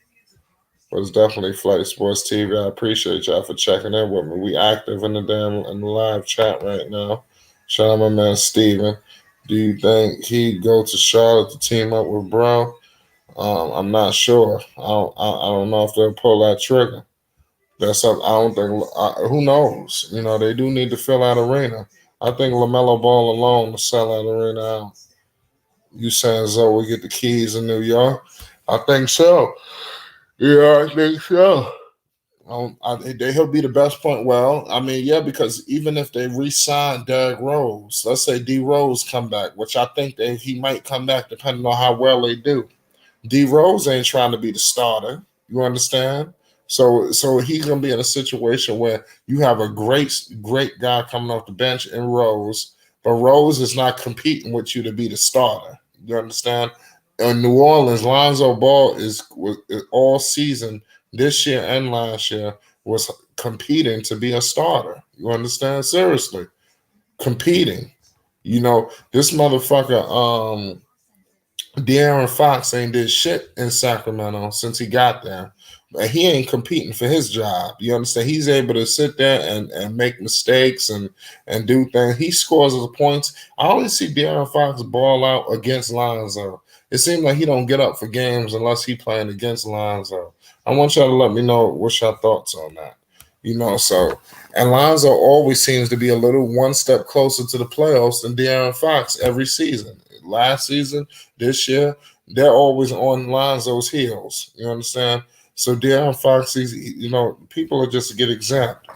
But it's definitely Flight Sports TV. I appreciate y'all for checking in with me. We active in the live chat right now. Shout out my man Steven. Do you think he'd go to Charlotte to team up with Brown? I'm not sure. I don't know if they'll pull that trigger. That's up. I don't think. Who knows? They do need to fill that arena. I think LaMelo Ball alone to sell that arena out. You saying Zoe will get the keys in New York? I think so. Yeah, I think so. He'll be the best point. Well, I mean, yeah, because even if they re-sign Derrick Rose, let's say D Rose come back, which I think that he might come back depending on how well they do. D Rose ain't trying to be the starter. You understand? So he's gonna be in a situation where you have a great guy coming off the bench in Rose, but Rose is not competing with you to be the starter. You understand? In New Orleans, Lonzo Ball was all season this year and last year was competing to be a starter. You understand? Seriously, competing. This motherfucker, De'Aaron Fox ain't did shit in Sacramento since he got there. But he ain't competing for his job. You understand? He's able to sit there and make mistakes and do things. He scores his points. I only see De'Aaron Fox ball out against Lonzo. It seems like he don't get up for games unless he playing against Lonzo. I want y'all to let me know what's your thoughts on that. So and Lonzo always seems to be a little one step closer to the playoffs than De'Aaron Fox every season. Last season, this year, they're always on Lonzo's heels. You understand? So De'Aaron Fox, people are just get exempt.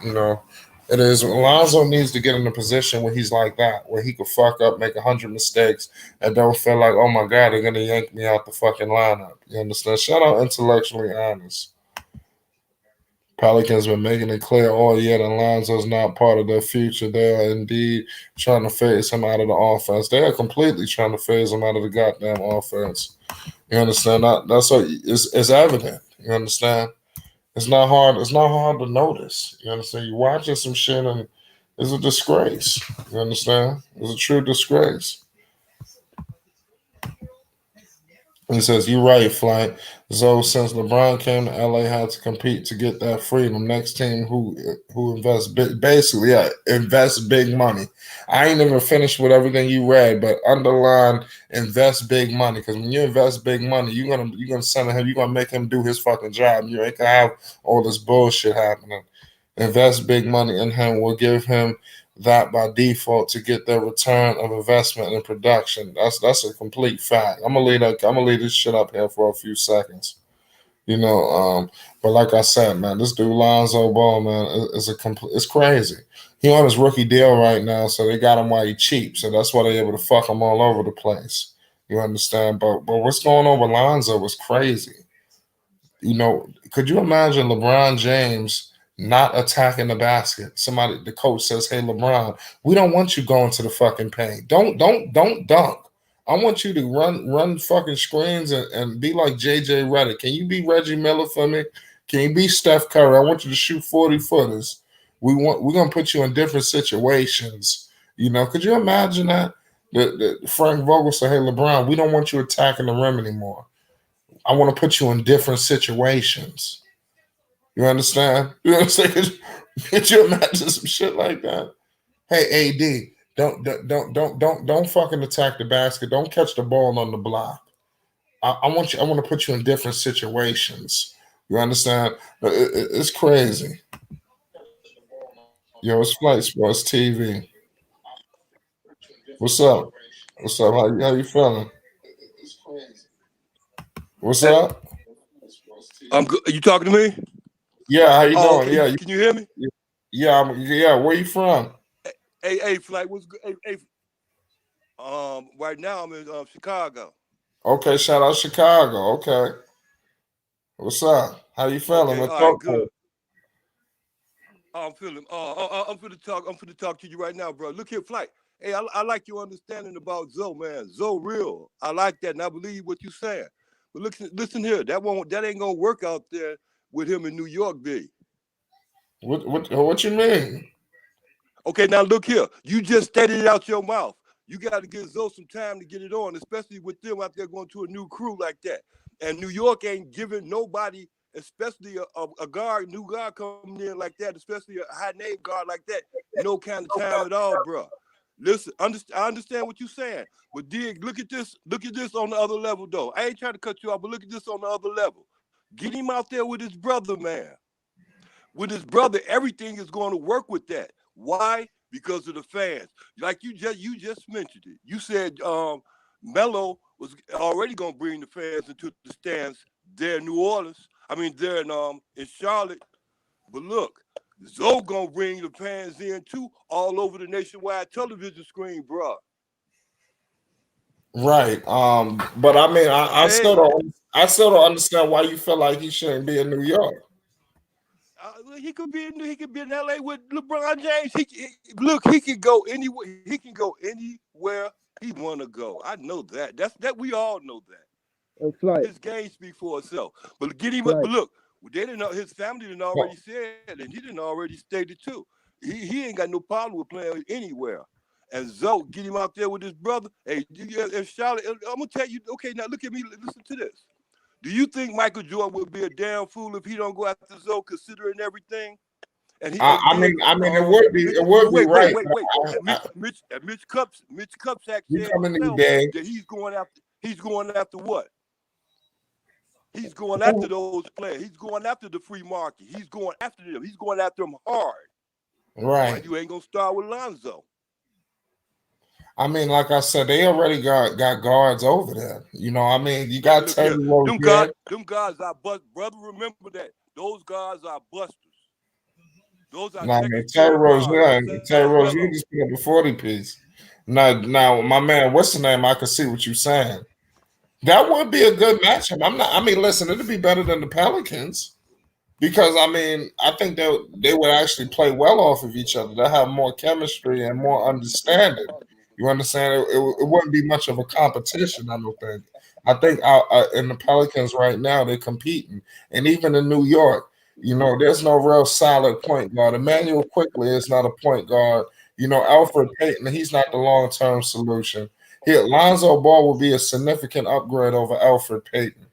It is Lonzo needs to get in a position where he's like that, where he could fuck up, make 100 mistakes, and don't feel like, oh my God, they're gonna yank me out the fucking lineup. You understand? Shout out Intellectually Honest. Pelicans been making it clear all year that Lonzo's not part of their future. They are indeed trying to phase him out of the offense. They are completely trying to phase him out of the goddamn offense. You understand? That's what it's evident. You understand? It's not hard. It's not hard to notice. You understand? You're watching some shit and it's a disgrace. You understand? It's a true disgrace. He says, "You're right, Flight. So since LeBron came to LA, had to compete to get that freedom. Next team who invests big, basically, yeah, invest big money. I ain't even finished with everything you read, but underline invest big money because when you invest big money, you're gonna send him. You're gonna make him do his fucking job. You ain't gonna have all this bullshit happening. Invest big money in him. Will give him." That by default to get their return of investment in production. That's a complete fact. I'm gonna leave this shit up here for a few seconds. But like I said, man, this dude Lonzo Ball, man, is it's crazy. He on his rookie deal right now, so they got him while he cheap. So that's why they're able to fuck him all over the place. You understand? But what's going on with Lonzo was crazy. Could you imagine LeBron James not attacking the basket? The coach says, "Hey, LeBron, we don't want you going to the fucking paint. Don't dunk. I want you to run fucking screens and be like JJ Redick. Can you be Reggie Miller for me? Can you be Steph Curry? I want you to shoot 40-footers. We're gonna put you in different situations. Could you imagine that? Frank Vogel said, "Hey, LeBron, we don't want you attacking the rim anymore. I want to put you in different situations." You understand? You know what I'm saying? Could you imagine some shit like that? Hey, AD, don't fucking attack the basket. Don't catch the ball on the block. I want you. I want to put you in different situations. You understand? It's crazy. Yo, it's Flight Sports TV. What's up? What's up? How you feeling? What's Hey, up? I'm good. Are you talking to me? Yeah, how you Oh, doing? okay. Yeah, Can you hear me? yeah. Where you from? Hey, Flight, what's good? Hey, right now I'm in Chicago. Okay, shout out Chicago. Okay, what's up? How you feeling? Okay, What's all right, up? good. I'm feeling. I'm finna talk. I'm finna talk to you right now, bro. Look here, Flight. Hey, I like your understanding about Zoe, man. Zoe real. I like that, and I believe what you're saying. But listen here. That ain't gonna work out there with him in New York, B. What you mean? Okay, now look here. You just stated it out your mouth. You got to give Zoe some time to get it on, especially with them out there going to a new crew like that. And New York ain't giving nobody, especially new guard coming in like that, especially a high name guard like that, no kind of time at all, bro. Listen, I understand what you're saying, but dig, look at this. Look at this on the other level, though. I ain't trying to cut you off, but look at this on the other level. Get him out there with his brother, man. With his brother, everything is going to work with that. Why? Because of the fans. Like you just mentioned it. You said Melo was already going to bring the fans into the stands there in New Orleans. I mean, there in Charlotte. But look, Zoe gonna bring the fans in too, all over the nationwide television screen, bro. Right. But I mean, I still Hey, don't. I still don't understand why you feel like he shouldn't be in New York. He could be in LA with LeBron James. He can go anywhere. He can go anywhere he want to go. I know that. That we all know that. Flight. His game speaks for itself. But get him. Flight. But look, they didn't know. His family didn't already said, and he didn't already stated too. He ain't got no problem with playing anywhere. And Zoe, get him out there with his brother. Hey, if Charlotte, I'm gonna tell you. Okay, now look at me. Listen to this. Do you think Michael Jordan would be a damn fool if he don't go after Zoe, considering everything? And I mean, it would be. It would be right. Wait. Mitch Kupchak said that he's going after what? He's going after those players. He's going after the free market. He's going after them. He's going after them hard. Right. But you ain't gonna start with Lonzo. I mean, like I said, they already got guards over there. You know, I mean, you got Terry Rozier. Them guys are bust. Brother, remember that. Those guys are busters. Those are Terry Rozier just put up a 40 piece. Now, my man, what's the name? I can see what you're saying. That would be a good matchup. Listen, it'd be better than the Pelicans. Because, I think they would actually play well off of each other. They have more chemistry and more understanding. You understand? It wouldn't be much of a competition, I don't think. I think in the Pelicans right now, they're competing. And even in New York, you know, there's no real solid point guard. Emmanuel Quickly is not a point guard. You know, Alfred Payton, he's not the long-term solution. Lonzo Ball will be a significant upgrade over Alfred Payton.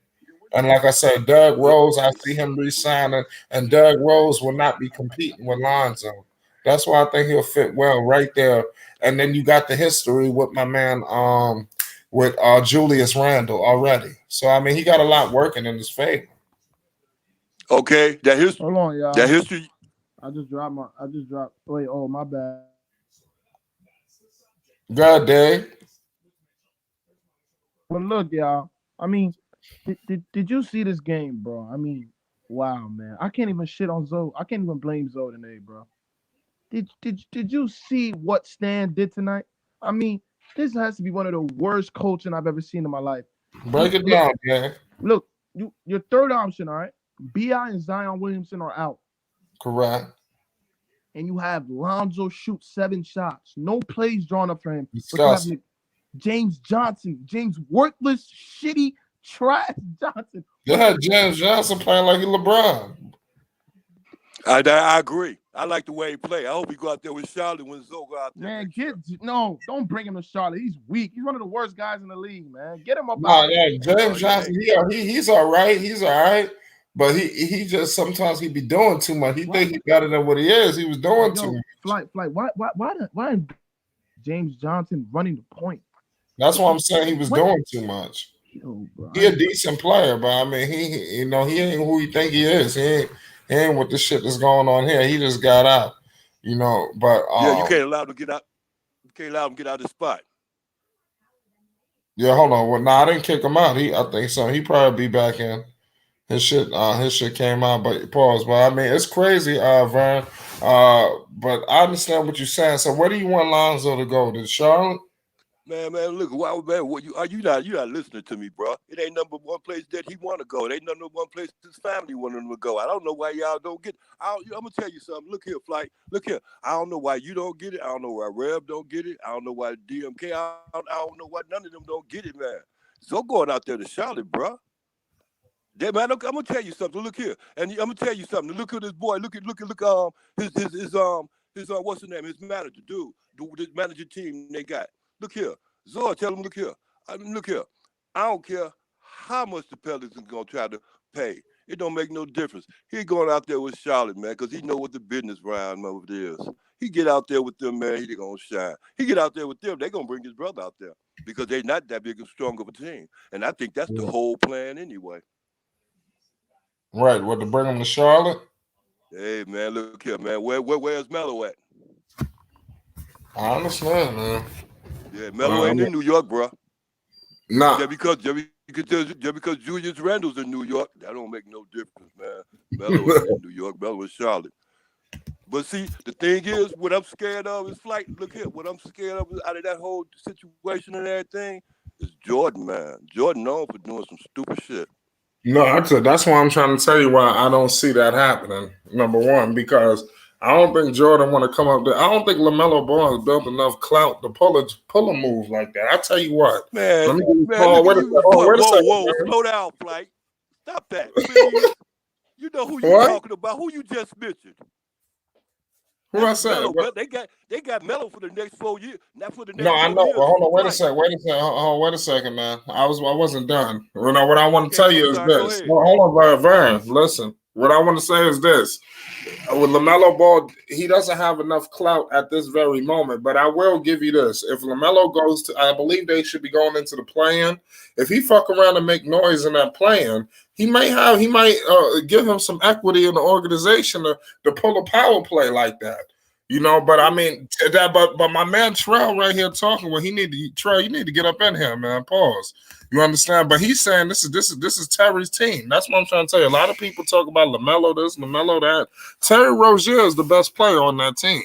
And like I said, Doug Rose, I see him re-signing, and Doug Rose will not be competing with Lonzo. That's why I think he'll fit well right there. And then you got the history with my man, with Julius Randle already. So he got a lot working in his favor. Okay, that history. Hold on, y'all. That history. I just dropped. Wait, oh my bad. God, Dave. But look, y'all. Did you see this game, bro? Wow, man. I can't even shit on Zoe. I can't even blame Zoe today, bro. Did you see what Stan did tonight? This has to be one of the worst coaching I've ever seen in my life. Break it down, man. Look, your third option, all right? B.I. and Zion Williamson are out. Correct. And you have Lonzo shoot 7 shots. No plays drawn up for him. Disgusting. James worthless, shitty, trash Johnson. Yeah, James Johnson playing like LeBron. I agree. I like the way he play. I hope he go out there with Charlotte when Zoe go out there. Man, don't bring him to Charlotte. He's weak. He's one of the worst guys in the league, man. Get him up. James Johnson, he's all right. He's all right. But he just sometimes he be doing too much. He think he's better than what he is. He was doing too much. Flight. Why is James Johnson running the point? That's why I'm saying he was doing too much. He a decent player, but he ain't who he think he is. He ain't with the shit that's going on here. He just got out, But you can't allow him to get out. You can't allow him to get out of the spot. Yeah, hold on. Well, I didn't kick him out. I think so. He probably be back in. His shit came out, but pause. But it's crazy, Vern. But I understand what you're saying. So where do you want Lonzo to go? To Charlotte? Man, look, what you not listening to me, bro? It ain't number one place that he want to go. It ain't number one place his family want him to go. I don't know why y'all don't get. I'm gonna tell you something. Look here, Flight. Look here. I don't know why you don't get it. I don't know why Rev don't get it. I don't know why DMK. I don't know why none of them don't get it, man. So going out there to Charlotte, bro. Yeah, man, I'm gonna tell you something. Look here, and I'm gonna tell you something. Look at this boy. Look his what's his name? His manager, dude. This manager team they got. Look here, Zoe. Tell him. Look here. Look here. I don't care how much the Pelicans gonna try to pay. It don't make no difference. He going out there with Charlotte, man, because he know what the business round over there is. He get out there with them, man. He gonna shine. He get out there with them. They gonna bring his brother out there because they not that big and strong of a team. And I think that's the whole plan anyway. Right, to bring him to Charlotte? Hey, man, look here, man. Where's Melo at? I understand, man. Yeah, Melo ain't in New York, bro. Nah. Just because Julius Randle's in New York, that don't make no difference, man. Melo is in New York. Melo is Charlotte. But see, the thing is, what I'm scared of is Flight. Look here, what I'm scared of out of that whole situation and everything is Jordan, man. Jordan known for doing some stupid shit. No, that's why I'm trying to tell you why I don't see that happening. Number one, because I don't think Jordan want to come up there. I don't think LaMelo Ball has built enough clout to pull a move like that. I tell you what. Man, Let me give you man, Paul. look at Wait a you. second. Oh, Whoa, wait a whoa, second, whoa. man. Slow down, Flight. Stop that, please. You know who you What? talking about? Who you just mentioned? Who I That's said? Melo, What? but they got Melo for the next 4 years. Not for the No, next I 4 know. years. But hold on. Wait a Flight. second. Wait a second. Wait a second, man. I wasn't done. You know what I want to Okay, tell I'm you is sorry. Go this. ahead. Hold on, Vern. Listen. What I want to say is this. With LaMelo Ball, he doesn't have enough clout at this very moment. But I will give you this: if LaMelo goes to, I believe they should be going into the play-in. If he fuck around and make noise in that play-in, he might give him some equity in the organization to pull a power play like that. But I mean but my man Trell right here talking. Well, Trell, you need to get up in here, man. Pause. You understand? But he's saying this is Terry's team. That's what I'm trying to tell you. A lot of people talk about LaMelo this, LaMelo that. Terry Rozier is the best player on that team.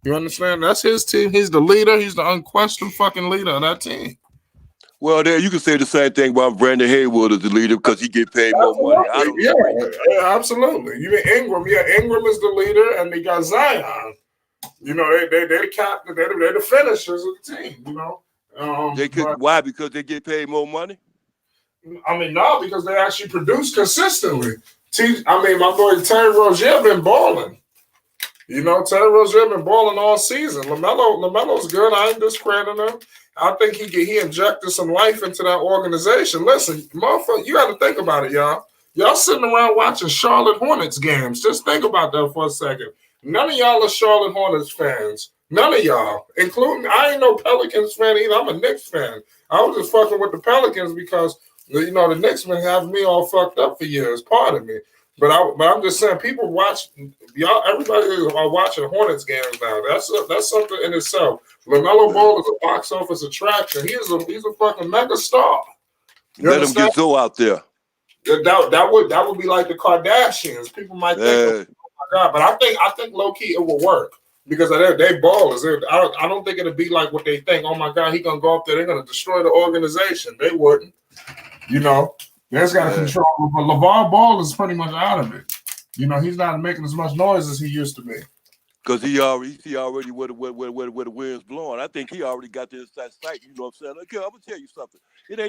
You understand? That's his team. He's the leader. He's the unquestioned fucking leader of that team. Well, there you can say the same thing about Brandon Haywood as the leader because he get paid more money. I don't agree. Yeah, absolutely. You mean Ingram? Yeah, Ingram is the leader, and they got Zion. They the captain. They're the finishers of the team. Why? Because they get paid more money. I mean, no, because they actually produce consistently. My boy Terry Rozier been balling. Terry Rozier been balling all season. LaMelo's good. I ain't discrediting him. I think he injected some life into that organization. Listen, motherfucker, you got to think about it, y'all. Y'all sitting around watching Charlotte Hornets games. Just think about that for a second. None of y'all are Charlotte Hornets fans. None of y'all, including I ain't no Pelicans fan either. I'm a Knicks fan. I was just fucking with the Pelicans because the Knicks been having me all fucked up for years. Pardon me. But I'm just saying, people watch y'all. Everybody is watching Hornets games now. That's something in itself. LaMelo Ball is a box office attraction. He's a fucking mega star. Let him get Zoe out there. That would be like the Kardashians. People might think, oh my god, but I think low key it will work because they ballers. I don't think it'll be like what they think. Oh my god, he gonna go up there. They're gonna destroy the organization. They wouldn't. They just got to control. But LeVar Ball is pretty much out of it. He's not making as much noise as he used to be. Because he already where the wind's blowing. I think he already got this sight. You know what I'm saying? Okay, I'm gonna tell you something. It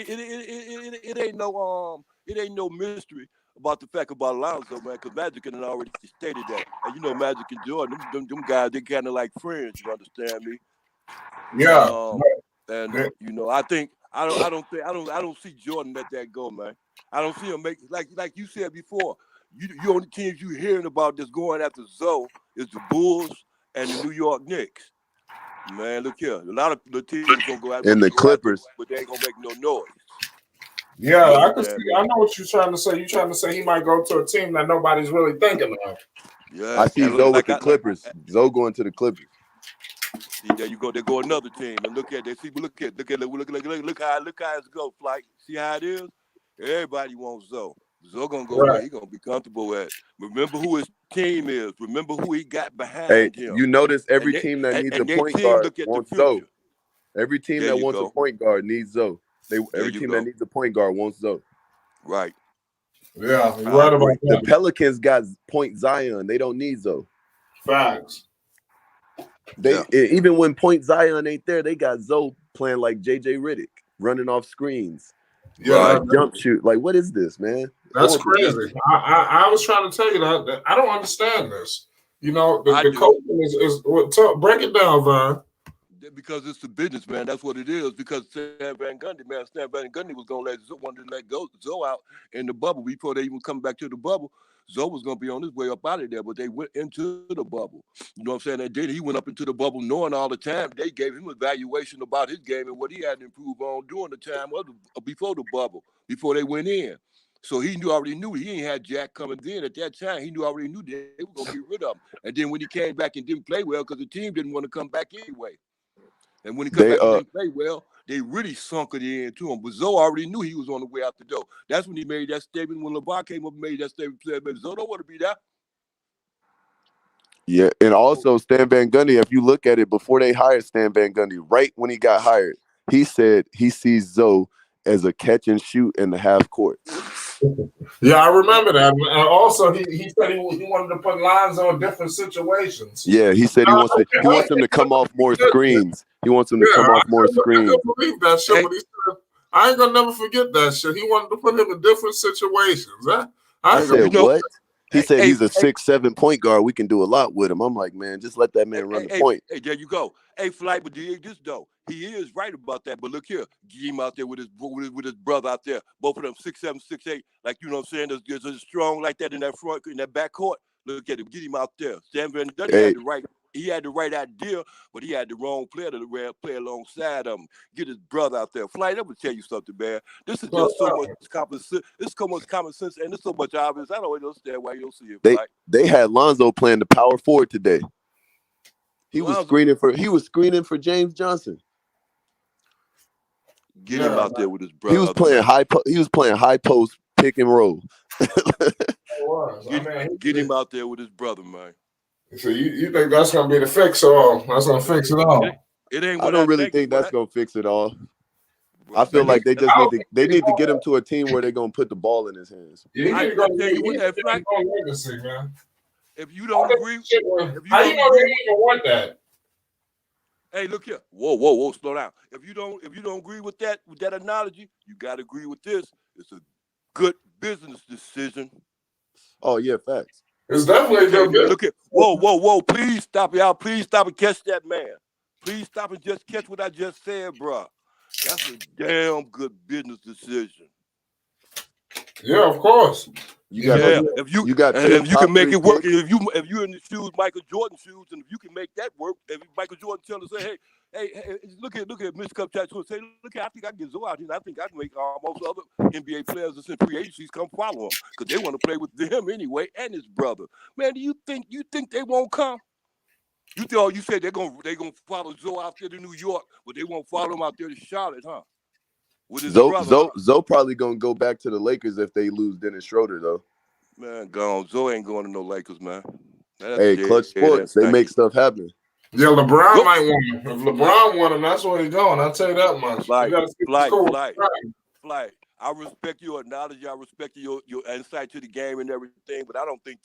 ain't no mystery about the fact about Lonzo, man. Because Magic had already stated that. And Magic and Jordan, them guys, they kind of like friends. You understand me? Yeah. I don't see Jordan let that go, man. I don't see him make like you said before. You only teams you hearing about that's going after Zoe is the Bulls and the New York Knicks. Man, look here. A lot of the teams gonna go after and the Clippers, but they ain't gonna make no noise. Yeah, I can see. I know what you're trying to say. You're trying to say he might go to a team that nobody's really thinking of. Yeah, I see Zoe with the Clippers. Zoe going to the Clippers. See, there you go. They go another team, and look how it's go. Like, see how it is. Everybody wants Zoe. Zoe gonna go where he gonna be comfortable at. Remember who his team is. Remember who he got behind him. You notice every team that needs a point guard wants Zoe. Every team that wants a point guard needs Zoe. Every team that needs a point guard wants Zoe. Right. Yeah, you're right about that. The Pelicans got point Zion. They don't need Zoe. Facts. Even when point Zion ain't there, they got Zoe playing like JJ Redick, running off screens. Yeah, jump shoot. Like, what is this, man? That's crazy. I was trying to tell you that I don't understand this. The coaching is break it down, Vern. Because it's the business, man. That's what it is. Because Stan Van Gundy was gonna wanted to let go Zoe out in the bubble before they even come back to the bubble. Zoe was gonna be on his way up out of there, but they went into the bubble. You know what I'm saying? And then he went up into the bubble knowing all the time they gave him evaluation about his game and what he had to improve on during the time before the bubble, before they went in. So he already knew he ain't had Jack coming in at that time. He already knew they were gonna get rid of him. And then when he came back and didn't play well because the team didn't want to come back anyway. And when he come back and didn't play well, they really sunk it into him. But Zoe already knew he was on the way out the door. That's when he made that statement. When LeVar came up and made that statement, said, "Baby, Zoe don't want to be there." Yeah, and also Stan Van Gundy, if you look at it, before they hired Stan Van Gundy, right when he got hired, he said he sees Zoe as a catch and shoot in the half court. Yeah, I remember that. Also, he said he wanted to put Lonzo in different situations. Yeah, he said he wants him to come off more screens. He wants him to come off more screens. I couldn't believe that shit, but he said, I ain't gonna never forget that shit. He wanted to put him in different situations. I said, what? He said he's a 6'7" point guard. We can do a lot with him. I'm like, man, just let that man run the point. Hey, there you go. Hey, Flight, but this though, he is right about that. But look here, get him out there with his brother out there. Both of them 6'7", 6'8". Like, you know what I'm saying? There's strong like that in that front, in that backcourt. Look at him, get him out there. Stan Van Gundy had the right idea, but he had the wrong player to play alongside him. Get his brother out there. Flight, I'm gonna tell you something, man. This is just so much common sense. It's so much common sense, and it's so much obvious. I don't understand why you don't see it. They had Lonzo playing the power forward today. He was screening for James Johnson. Get him out there with his brother. He was playing high post pick and roll. Get him out there with his brother, man. So you think that's gonna be the fix all? That's gonna fix it all? It ain't. I don't really think that's gonna fix it all. I feel like they just need to get him to a team where they're gonna put the ball in his hands. Legacy, man. If you don't agree, how you gonna want that? Hey, look here. Whoa, slow down. If you don't agree with that analogy, you gotta agree with this. It's a good business decision. Oh yeah, facts. It's definitely good. Look at whoa. Please stop, y'all. Please stop and catch that man. Please stop and just catch what I just said, bro. That's a damn good business decision. Yeah, of course. If you can make it work, if you're in the shoes, Michael Jordan shoes, and if you can make that work, if Michael Jordan tell us, say, hey, look at Mitch Kupchak and say, look, I think I can get Zoe out here. I think I can make most other NBA players that's in free agencies come follow him because they want to play with him anyway and his brother. Man, do you think they won't come? You said they're gonna follow Zoe out there to New York, but they won't follow him out there to Charlotte, huh? With his brother. Zoe probably gonna go back to the Lakers if they lose Dennis Schroeder, though. Man, gone. Zoe ain't going to no Lakers, man. Clutch Sports, they make stuff happen. Yeah, LeBron might want him. If LeBron want him, that's where he's going. I'll tell you that much. Flight. I respect your knowledge. I respect your insight to the game and everything, but I don't think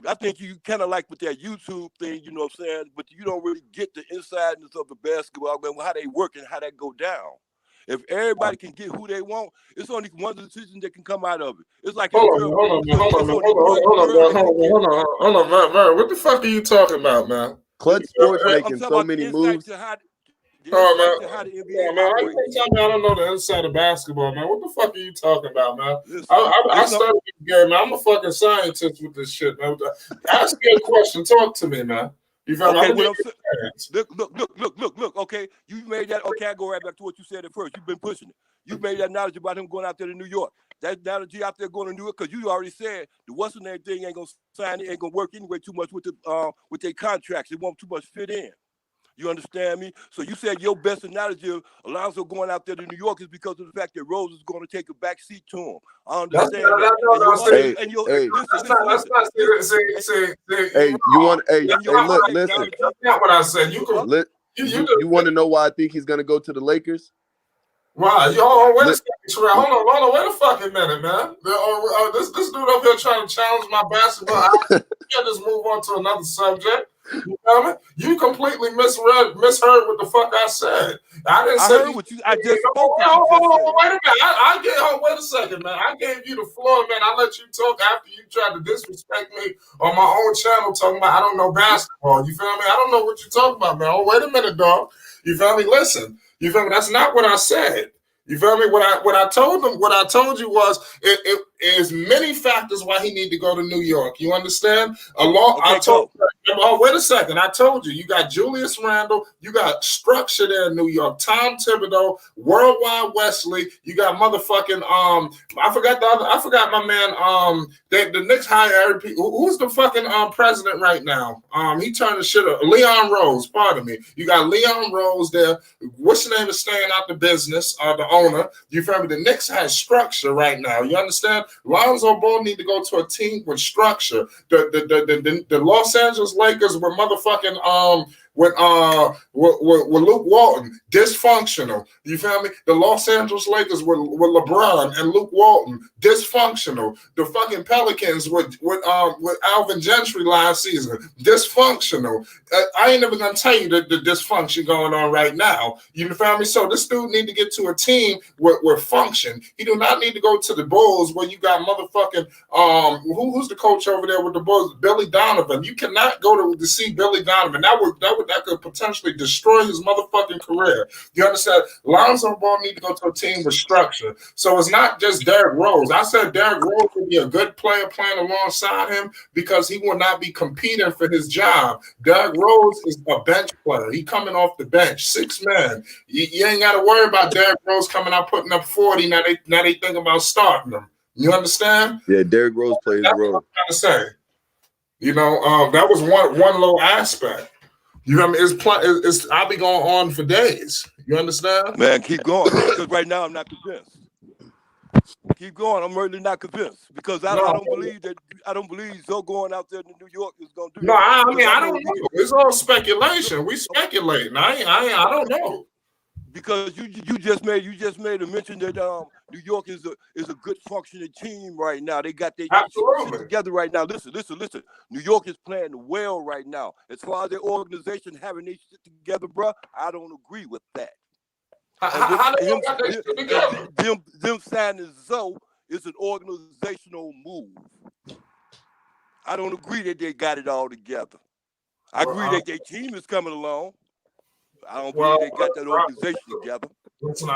I think you kind of like with that YouTube thing, you know what I'm saying? But you don't really get the insideness of the basketball and how they work and how that go down. If everybody can get who they want, it's only one decision that can come out of it. It's like hold on, man. What the fuck are you talking about, man? Clutch Sports making so many moves. Man. I don't know the inside of basketball, man. What the fuck are you talking about, man? I studied the game, man. I'm a fucking scientist with this shit, man. Ask me a question. Talk to me, man. You feel me? Look. Okay, you made that. Okay, I go right back to what you said at first. You've been pushing it. You made that knowledge about him going out there to New York. That analogy out there going to New York because you already said the Western thing ain't gonna sign. It ain't gonna work anyway too much with their contracts. It won't too much fit in. You understand me? So you said your best analogy of Lonzo going out there to New York is because of the fact that Rose is going to take a back seat to him. I understand. Listen. That's not what I said. You want to know why I think he's going to go to the Lakers? Why? Wait a second, Terrell. Hold on. Wait a fucking minute, man. This dude up here trying to challenge my basketball. I can't just move on to another subject. You know me? You completely misheard what the fuck I said. I didn't say what you. I just spoke. Wait a minute. Wait a second, man. I gave you the floor, man. I let you talk after you tried to disrespect me on my own channel, talking about I don't know basketball. You feel me? I don't know what you're talking about, man. Oh, wait a minute, dog. You feel me? Listen. You feel me? That's not what I said. You feel me? What I told you was it is many factors why he need to go to New York. You understand? Wait a second. I told you got Julius Randle, you got structure there in New York, Tom Thibodeau, Worldwide Wesley, you got motherfucking I forgot my man the Knicks hired who's the fucking president right now? He turned the shit up. Leon Rose, pardon me. You got Leon Rose there. What's the name is staying out the business, the owner. You feel me? The Knicks has structure right now. You understand? Lonzo Ball need to go to a team with structure. The Los Angeles Lakers were motherfucking with Luke Walton, dysfunctional. You feel me? The Los Angeles Lakers with LeBron and Luke Walton, dysfunctional. The fucking Pelicans with Alvin Gentry last season, dysfunctional. I ain't never gonna tell you the dysfunction going on right now. You feel me? So this dude need to get to a team with function. He do not need to go to the Bulls where you got motherfucking who's the coach over there with the Bulls? Billy Donovan. You cannot go to see Billy Donovan. That could potentially destroy his motherfucking career. You understand? Lonzo Ball need to go to a team with structure. So it's not just Derrick Rose. I said Derrick Rose would be a good player playing alongside him because he will not be competing for his job. Derrick Rose is a bench player. He coming off the bench, 6 man. You ain't got to worry about Derrick Rose coming out putting up 40. Now they think about starting him. You understand? Yeah, Derrick Rose plays the role. What I'm trying to say. You know, that was one little aspect. You know what I mean? It's I'll be going on for days. You understand? Man, keep going. Because right now I'm not convinced. Keep going. I'm really not convinced because I don't believe Zoe going out there to New York is gonna do. No, I mean I don't know. It's all speculation. We speculating. I don't know. Because you just made a mention that New York is a good functioning team right now. They got their shit together right now. Listen. New York is playing well right now. As far as their organization having their shit together, bro, I don't agree with that. Them signing Zoe is an organizational move. I don't agree that they got it all together. I agree that their team is coming along. I don't believe they got that organization together. Listen,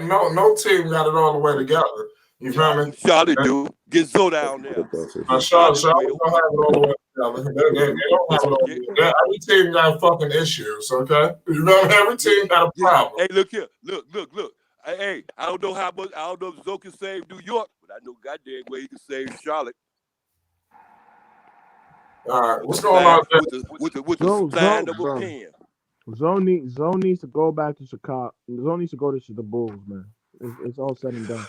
no team got it all the way together. You feel me? Charlotte do. Get Zoe down there. Charlotte don't have it all the way together. They don't have it all together. Every team got fucking issues, okay? You know, every team got a problem. Hey, look here. Look. Hey, I don't know if Zoe can save New York, but I know goddamn well he can save Charlotte. All right, what's going on there? With the sign of a pen. Zoe needs to go back to Chicago. Zoe needs to go to the Bulls, man. It's all said and done.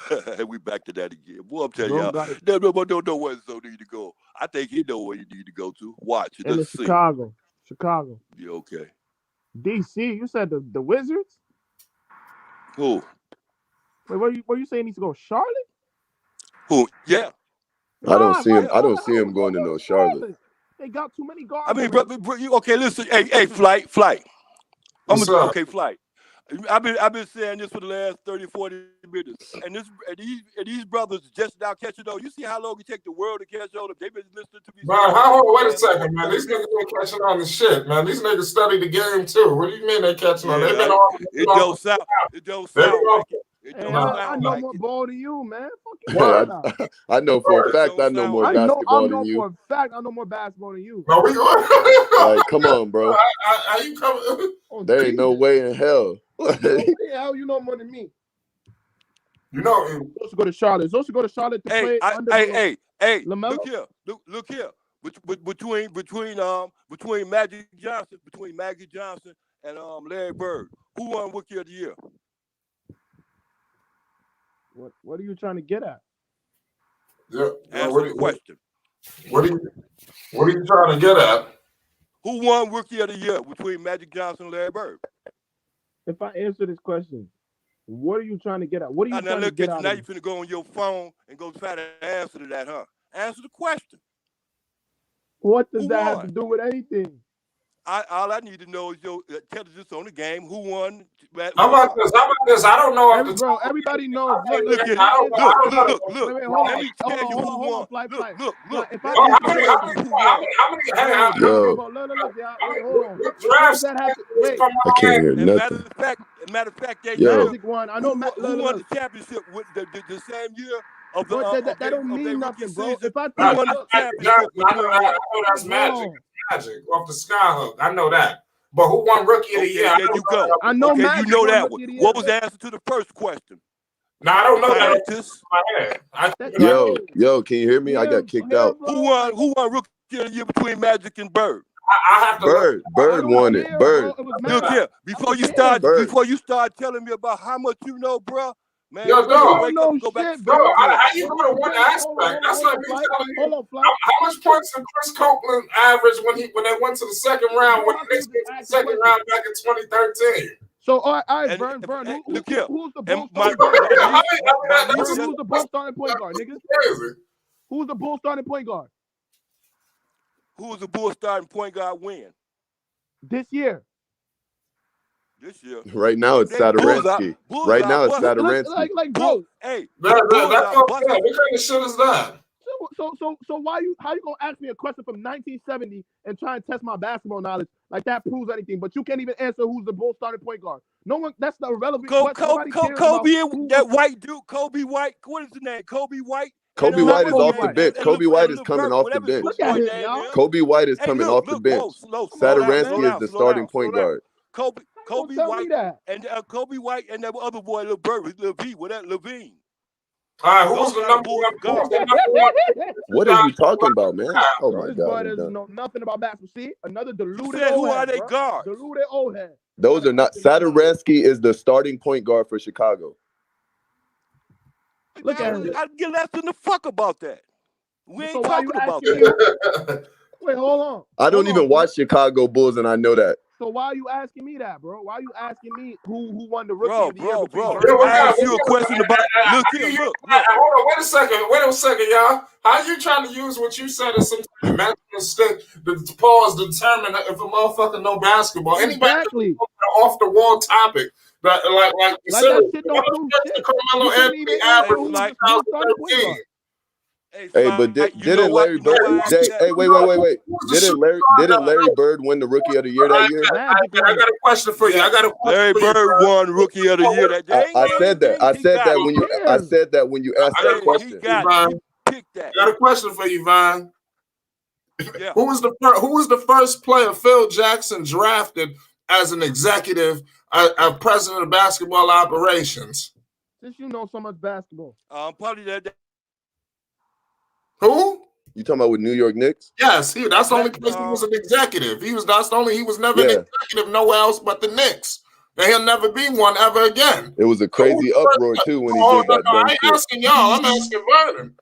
We back to that again. Boy, I'm telling y'all, don't know where Zoe need to go. I think he know where you need to go to. Watch. And Chicago. Yeah, okay. DC, you said the Wizards? Who? Wait, where you saying he needs to go? Charlotte? Who? Yeah. I don't see him going to no Charlotte. They got too many guards. I mean, brother, okay, listen. Hey, Flight. Flight. I've been saying this for the last 30, 40 minutes. And these brothers just now catching on. You see how long it take the world to catch on? They've been listening to me. Man, wait a second, man. These niggas ain't catching on the shit, man. These niggas study the game too. What do you mean they catching on? They've been on. It don't sound like it. I know more ball than you, man. I know for a fact I know more basketball than you. For a fact I know more basketball than you. No, we going. Like, come on, bro. Are you coming? There ain't no way in hell. Hell, you know more than me. You know, supposed to go to Charlotte. Supposed to go to Charlotte to play. Hey, LaMelo? Look here. Between Magic Johnson and Larry Bird, who won Rookie of the Year? What are you trying to get at? Yeah. Answer the question. What are you trying to get at? Who won Rookie of the Year between Magic Johnson and Larry Bird? If I answer this question, what are you trying to get at? What are you trying to get at? Now you're finna go on your phone and go try to answer to that, huh? Answer the question. What does that have to do with anything? All I need to know is your intelligence on the game. Who won? How about this? I don't know. Bro, everybody knows. Look. Let me tell you who won. Look. If I I can't hear nothing. Matter of fact, they won. I know who won the championship with the same year of the. That don't mean nothing, bro. If I won the championship, I know that's Magic off the Skyhook. I know that. But who won Rookie of the Year? There you go. I know Magic. You know that one. What was the answer to the first question? No, I don't know that. Yo, can you hear me? I got kicked out. Who won Rookie of the Year between Magic and Bird? I have to Bird won it. Bird. Look here. Before you start telling me about how much you know, bro. Man, yo, dog. wake up and go back to bro. How you go to one aspect? That's like me telling you. How much points did Chris Copeland average when they went to the second round? When the Knicks went to the second round back in 2013. So all right, Vern, who's the Bulls starting point guard, nigga? Who's the Bulls starting point guard? Who's the Bulls starting point guard when? This year. Right now it's Sadaransky. Right now it's Sadaransky. Like bro. Hey, that's what kind of shit is that? So how you gonna ask me a question from 1970 and try and test my basketball knowledge like that proves anything? But you can't even answer who's the Bulls starting point guard. No one. That's the irrelevant question. Kobe and that white dude. Kobe White. What is the name? Kobe White. Kobe White is off the bench. Kobe White is coming off the bench. Kobe White is coming off the bench. Sadaransky is the starting point guard. Kobe White and Kobe White and that other boy, Levine. All right, who was the number one guard? What are you talking about, man? Oh my God! God! Doesn't know nothing about basketball. See, another deluded. Who are they guards? Deluded old head. Those are not. Sadaransky is the starting point guard for Chicago. Look at him. I give less than the fuck about that. We ain't talking about that. Wait, hold on. I don't even watch Chicago Bulls, and I know that. So why are you asking me that, bro? Why are you asking me who won the rookie of the year? Bro. I asked you a question about. Look. Hold on, wait a second, y'all. How you trying to use what you said as some mental stick to pause determine if a motherfucker know basketball? Exactly. Off the wall topic. Like that shit don't prove shit. Carmelo Anthony average like 2013. Hey, but didn't Larry Bird? Hey, wait. Didn't Larry Bird win the Rookie of the Year that year? I got a question for you. Larry Bird won Rookie of the Year that day. I said that. I said that when you asked that question. I got a question for you, Vine. Yeah. Who was the first player Phil Jackson drafted as an executive, a president of basketball operations? Since you know so much basketball, probably that. Who? You talking about with New York Knicks? Yes, that's the only place he was an executive. He was never an executive nowhere else but the Knicks. And he'll never be one ever again. It was a crazy uproar too when he did that. I ain't asking y'all. I'm asking Vernon.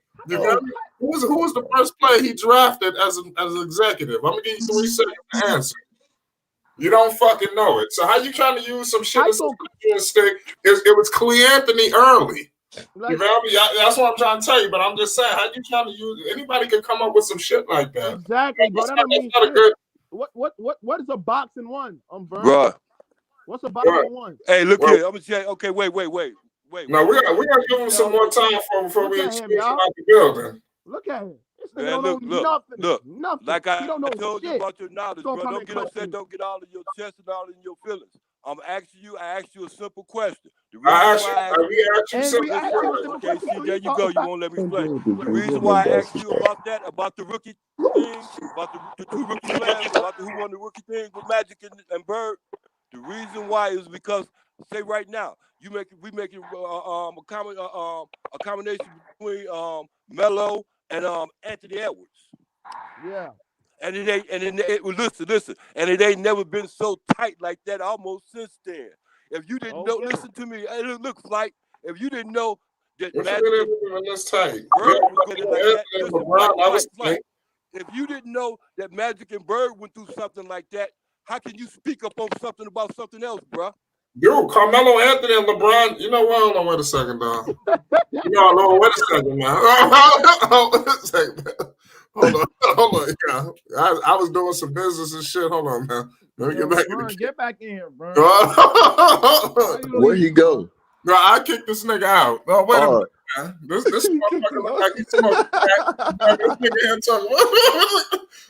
Who was the first player he drafted as an executive? I'm gonna give you 3 seconds to answer. You don't fucking know it. So how you trying to use some shit as a stick? It was Clee Anthony early. You feel me? That's what I'm trying to tell you. But I'm just saying, how you trying to use? Anybody can come up with some shit like that. Exactly, bro. That means good. What is a box in one? Bro. What's a box in one? Hey, look here. I'm gonna say. Okay, wait. No, we gotta give him some more time before we excuse him out the building. Look at him. Look. Nothing. Like I told you about your knowledge, bro. Don't get upset. Don't get all in your chest and all in your feelings. I asked you a simple question. I asked you simple question. Okay, see, there you go. You won't let me explain. The reason why I asked you about that, about the rookie thing, about the 2 rookie players, about who won the rookie thing with Magic and Bird, the reason why is because, say right now, we making a combination between Melo and Anthony Edwards. Yeah. And listen, and it ain't never been so tight like that almost since then. If you didn't know, listen to me. It looks like if you didn't know that Magic Bird was like that, if you didn't know that Magic and Bird went through something like that, how can you speak up on something about something else, bro? Dude, Carmelo Anthony and LeBron. You know what? Hold on, wait a second, dog. Wait a second, man. Hold on. Yeah. I was doing some business and shit. Hold on, man. Let me get back in here, bro. Where'd he go? No, I kicked this nigga out. No, wait a minute, man. This motherfucker look like he's smoking crack.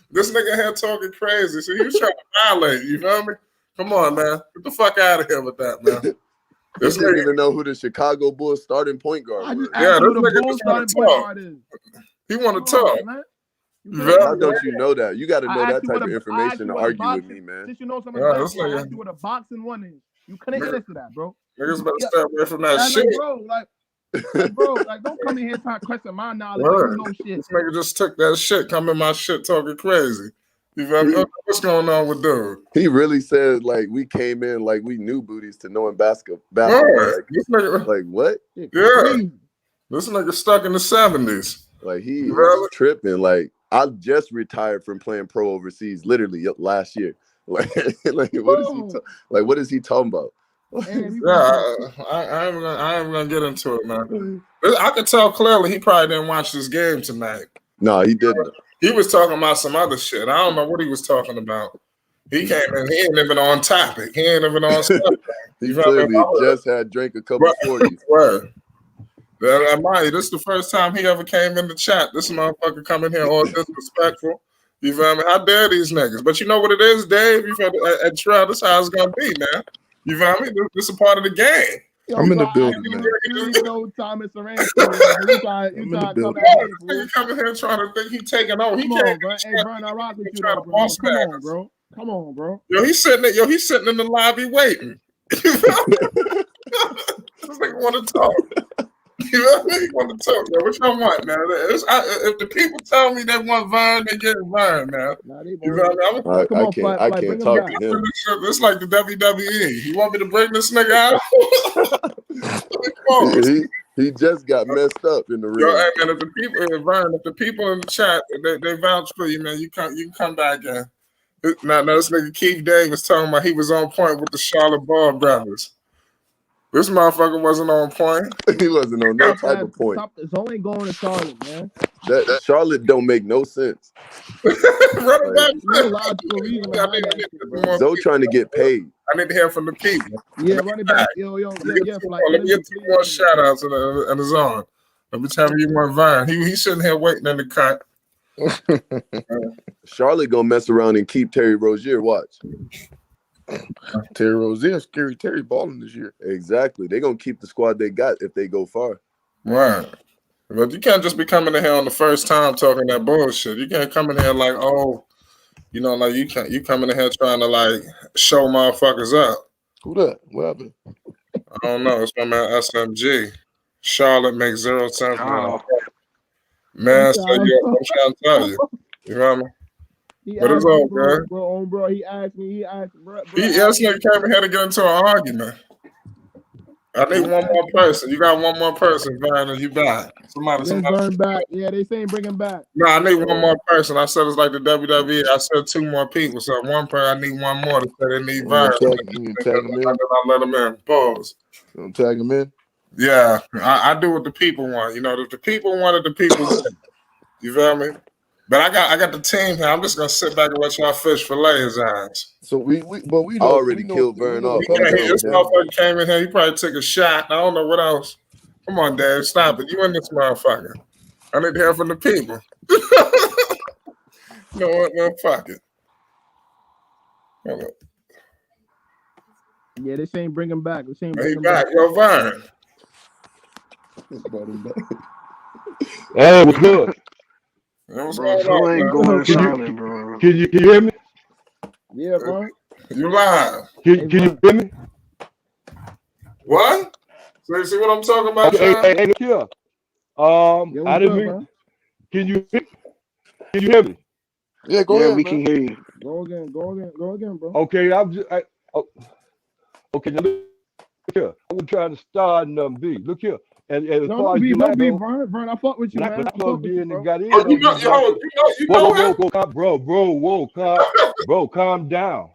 This nigga here talking crazy. So he was trying to violate. You feel me? Come on, man. Get the fuck out of here with that, man. This didn't even know who the Chicago Bulls starting point guard was. Yeah, this nigga just want to talk. He want to talk. How don't you know that? You got to know that type of information to argue with me, man. Since you know something, I asked you what a box in one is. You couldn't answer that, bro. Niggas better stay away from that shit. Bro, don't come in here trying to question my knowledge. You know shit. This nigga just took that shit, come in my shit talking crazy. You feel me? What's going on with dude? He really said like we came in like we knew booties to knowing basketball. Right. Like what? Yeah. This nigga stuck in the 70s. Like he is tripping. Like I just retired from playing pro overseas literally last year. Like what is he talking about? I ain't gonna get into it, man. I could tell clearly he probably didn't watch this game tonight. No, he didn't. He was talking about some other shit. I don't know what he was talking about. He came in, he ain't even on topic. He ain't even on stuff. He clearly just had drank a couple 40s. Right. This is the first time he ever came in the chat. This motherfucker coming here all disrespectful. You feel me? How dare these niggas? But you know what it is, Dave? You feel at trial, this is how it's gonna be, man. You feel me? This is a part of the game. I'm in the building, man. You know Thomas Arantes. You coming here trying to think he taking over. He can't. Hey, Vern, I rock with you, bro. Come on, bro. Yo, he's sitting in the lobby waiting. This nigga want to talk. You know what I mean? Want to talk, man. What y'all want, man? If the people tell me they want Vern, they get Vern, man. You know what I mean? I can't talk to him. It's like the WWE. You want me to bring this nigga out? He just got messed up in the ring. Yo, hey, man, if the people in the chat, they vouch for you, man. You can come back in. Now this nigga Keith Davis talking about he was on point with the Charlotte Ball brothers. This motherfucker wasn't on point. He wasn't on no type of point. It's only going to Charlotte, man. That Charlotte don't make no sense. Zoe trying to get paid. I need to hear from the people. Yeah, running back. Yo. Let me get 2 more shout outs and it's on. Let me tell you one Vine. He's sitting here waiting in the cut. Charlotte gonna mess around and keep Terry Rozier. Watch. Terry Rozier, scary Terry balling this year. Exactly. They're gonna keep the squad they got if they go far. Right. But you can't just be coming in here on the first time talking that bullshit. You can't come in here like, oh, you know, like you coming in here trying to like show motherfuckers up. Who that? What happened? I don't know. It's my man SMG. Charlotte makes 0 sense. Man, so I'm trying to tell you. You know what I mean? But it's all good. Bro, he asked me, bro. He asked me to come here to get into an argument. I need one more person. You got one more person, Vern, and you back. Somebody. Vern back. Yeah, they saying bring him back. No, I need one more person. I said it's like the WWE. I said 2 more people. So one person, I need one more to say they need Vern. I let him in. Pause. Don't tag him in? Yeah, I do what the people want. You know, if the people wanted, the people did. You feel me? But I got the team here. I'm just gonna sit back and let y'all fish fillet his ass. So we already killed Vern off. This motherfucker came in here. He probably took a shot. I don't know what else. Come on, Dave, stop it. You in this motherfucker? I need to hear from the people. You know what? Man, fuck it. Hold up. Yeah, they saying bring him back. They saying bring him back. Yo, Vern. Hey, what's good? Bro, ain't going silent, bro. Can you hear me? Yeah, bro. You live. Can you hear me? What? So you see what I'm talking about? Hey, look here. I didn't mean. Can you hear me? Yeah, go ahead. We can hear you. Go again, bro. Okay, okay, now look here. I was trying to start and B. Look here. And as far as Vern, I fuck with you, man. I plugged in and got in. You know Whoa, calm down.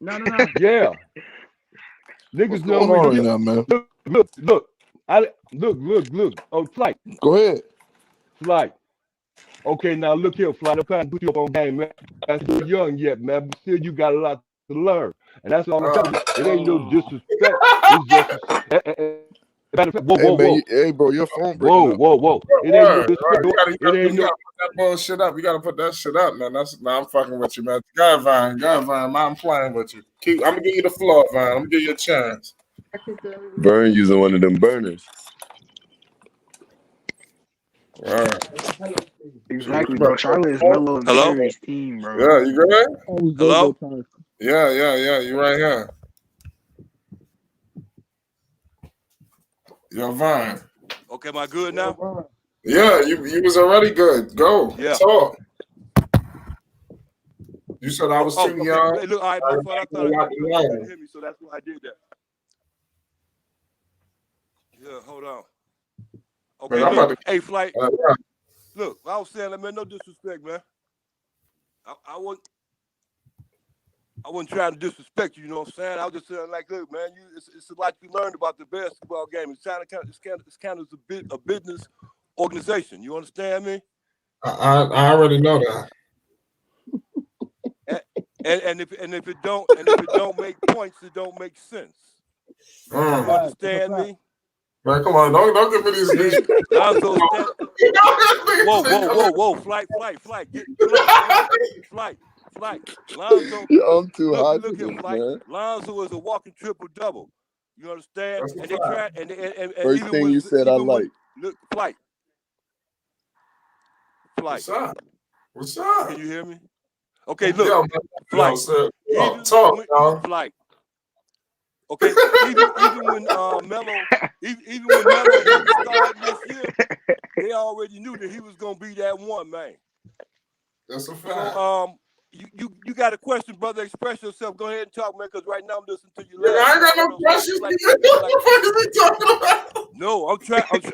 No. Yeah. Niggas know right now, man. Look. Oh, Flight. Go ahead. Flight. Okay, now look here, Flight. I'm trying to put you up on game, man. I'm still young yet, man, but still you got a lot to learn. And that's all I'm telling you. It ain't no disrespect. It's just Whoa. Hey, bro, your phone breaking up. Whoa. It ain't no disrespect. You gotta put that bullshit up. You gotta put that shit up, man. I'm fucking with you, man. Go, Vine, I'm playing with you. I'm gonna give you the floor, Vine. I'm gonna give you a chance. Vern using one of them burners. All right. Exactly, bro. Charlotte is Melo and Terry's team, bro. Yeah, you good? Hello? Yeah. You right here. Yo, Vine. Okay, am I good now? Yeah, you was already good. Go. Yeah. Talk. You said I was too okay. young. Look, all right, my fault. I thought you couldn't hear me, so that's why I did that. Yeah, hold on. Okay, look, hey, Flight. Look, I was saying, man, no disrespect, man. I wasn't trying to disrespect you, you know what I'm saying? I was just saying, like, look, man, it's a lot you learned about the basketball game. It's kind of a business organization. You understand me? I already know that. And if it don't make points, it don't make sense. You understand me? Man, come on, don't give me these. Lonzo, whoa, flight. Lonzo, Yo, I'm too high look for here, this, Flight. man. Lonzo is a walking triple-double. You understand? That's And they try, and First even thing when, you said I even when, like. look, Flight. What's up? Can you hear me? Okay, look, Yo, Flight. Flight. Okay, even when Melo didn't start this year, they already knew that he was gonna be that one, man. That's a fact. So you got a question, brother? Express yourself. Go ahead and talk, man. Because right now I'm listening to you. I ain't got no questions. What are you talking about? No, I'm trying to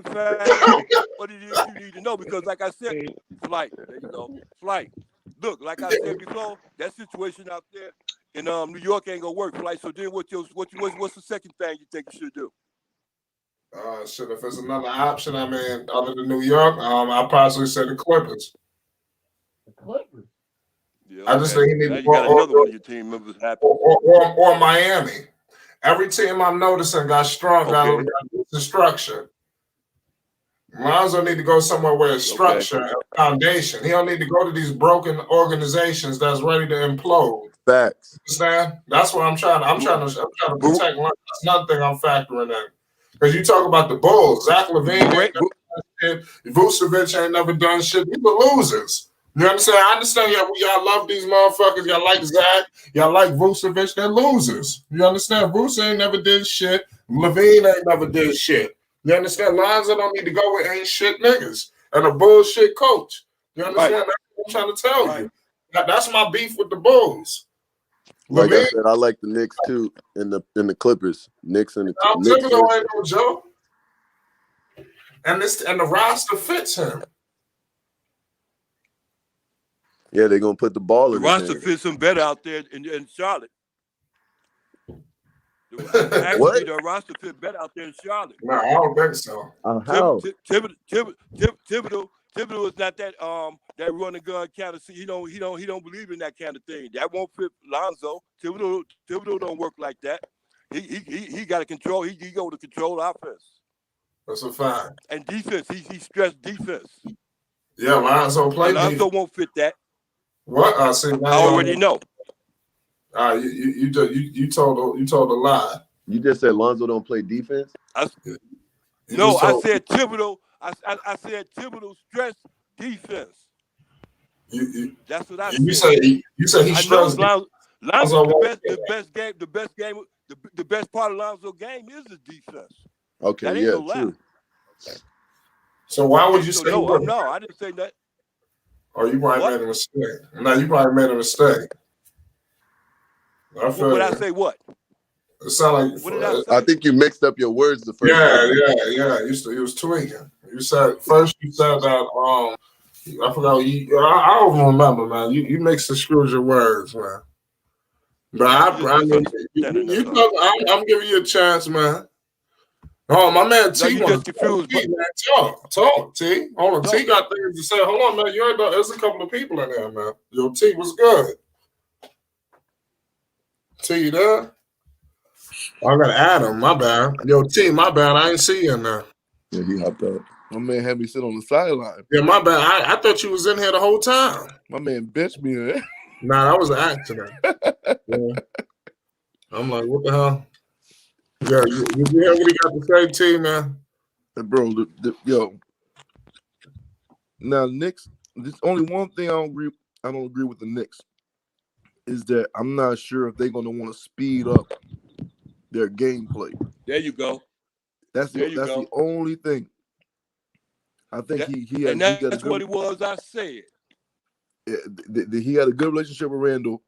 find out what it is you need to know. Because, like I said, Flight. There you go, Flight. Look, like I said before, that situation out there in New York ain't gonna work, Flight. So then, what's the second thing you think you should do? Shit, if there's another option, I mean, other than New York, I'll possibly say the Clippers. The Clippers. Yeah, I just think he now needs you got another one of your team members happy. Or Miami. Every team I'm noticing got strong, got the structure. Lonzo need to go somewhere where it's structure and foundation. He don't need to go to these broken organizations that's ready to implode. Facts. Understand? That's what I'm trying to protect. That's another thing I'm factoring in. Because you talk about the Bulls, Zach LaVine ain't never done shit. Vucevic ain't never done shit. These are losers. You understand? I understand y'all love these motherfuckers. Y'all like Zach. Y'all like Vucevic. They're losers. You understand? Vuce ain't never did shit. LaVine ain't never did shit. You understand? Lonzo don't need to go with ain't shit niggas and a bullshit coach. You understand? That's what I'm trying to tell you. That's my beef with the Bulls. Like LaVine, I said, I like the Knicks too, in the Clippers. Knicks and the Knicks. Thibodeau ain't no joke. And the roster fits him. Yeah, they're gonna put the ball in. The roster fits him better out there in Charlotte. Actually, the roster fit better out there in Charlotte. No, I don't think so. How? Thibodeau is not that that run and gun kind of. He don't believe in that kind of thing. That won't fit Lonzo. Thibodeau don't work like that. He got to control. He go to control offense. That's a fact. And defense. He stressed defense. Yeah, Lonzo play. Lonzo won't fit that. What? I see. I already know. You told a lie. You just said Lonzo don't play defense. I said Thibodeau. I said Thibodeau stress defense. That's what I said. You say he stressed. Lonzo the best part of Lonzo's game is the defense. Okay, that ain't no lie. True. So why would you say no? I didn't say that. Oh, you probably made a mistake. No, you probably made a mistake. Would I say what? It sounded like. What did I say? I think you mixed up your words the first time. Yeah. You was tweaking. You said that. I forgot. I don't remember, man. You mixed and screwed your words, man. But I'm giving you a chance, man. Oh, my man T. No, you just confused. T, man. Talk, T. Hold on, T got things to say. Hold on, man. There's a couple of people in there, man. Yo, T, what's good? T, you there? I gotta add him. My bad. Yo, T, my bad. I ain't see you in there. Yeah, he hopped out. My man had me sit on the sideline. Yeah, my bad. I thought you was in here the whole time. My man benched me in. Nah, that was an accident. Yeah. I'm like, what the hell? Yeah, you hear what he got to say, T, man? Hey, bro, yo. Now, Knicks. There's only one thing I don't agree with the Knicks is that I'm not sure if they're going to want to speed up their gameplay. There you go. That's the only thing. I think he has. And that's what it was. I said. he had a good relationship with Randall.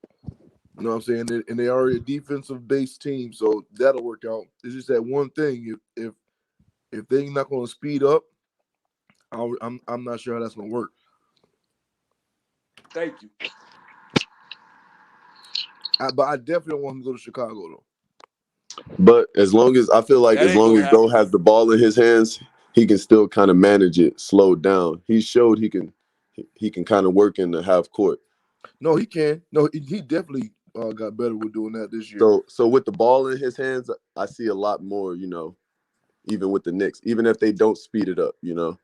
You know what I'm saying? And they already a defensive-based team, so that'll work out. It's just that one thing. If they're not going to speed up, I'm not sure how that's going to work. Thank you. But I definitely don't want him to go to Chicago, though. But as long as I feel like That as ain't long gonna as Go happen. has the ball in his hands, he can still kind of manage it, slow down. He showed he can kind of work in the half court. No, he can. No, he definitely got better with doing that this year. So with the ball in his hands, I see a lot more, you know, even with the Knicks, even if they don't speed it up, you know.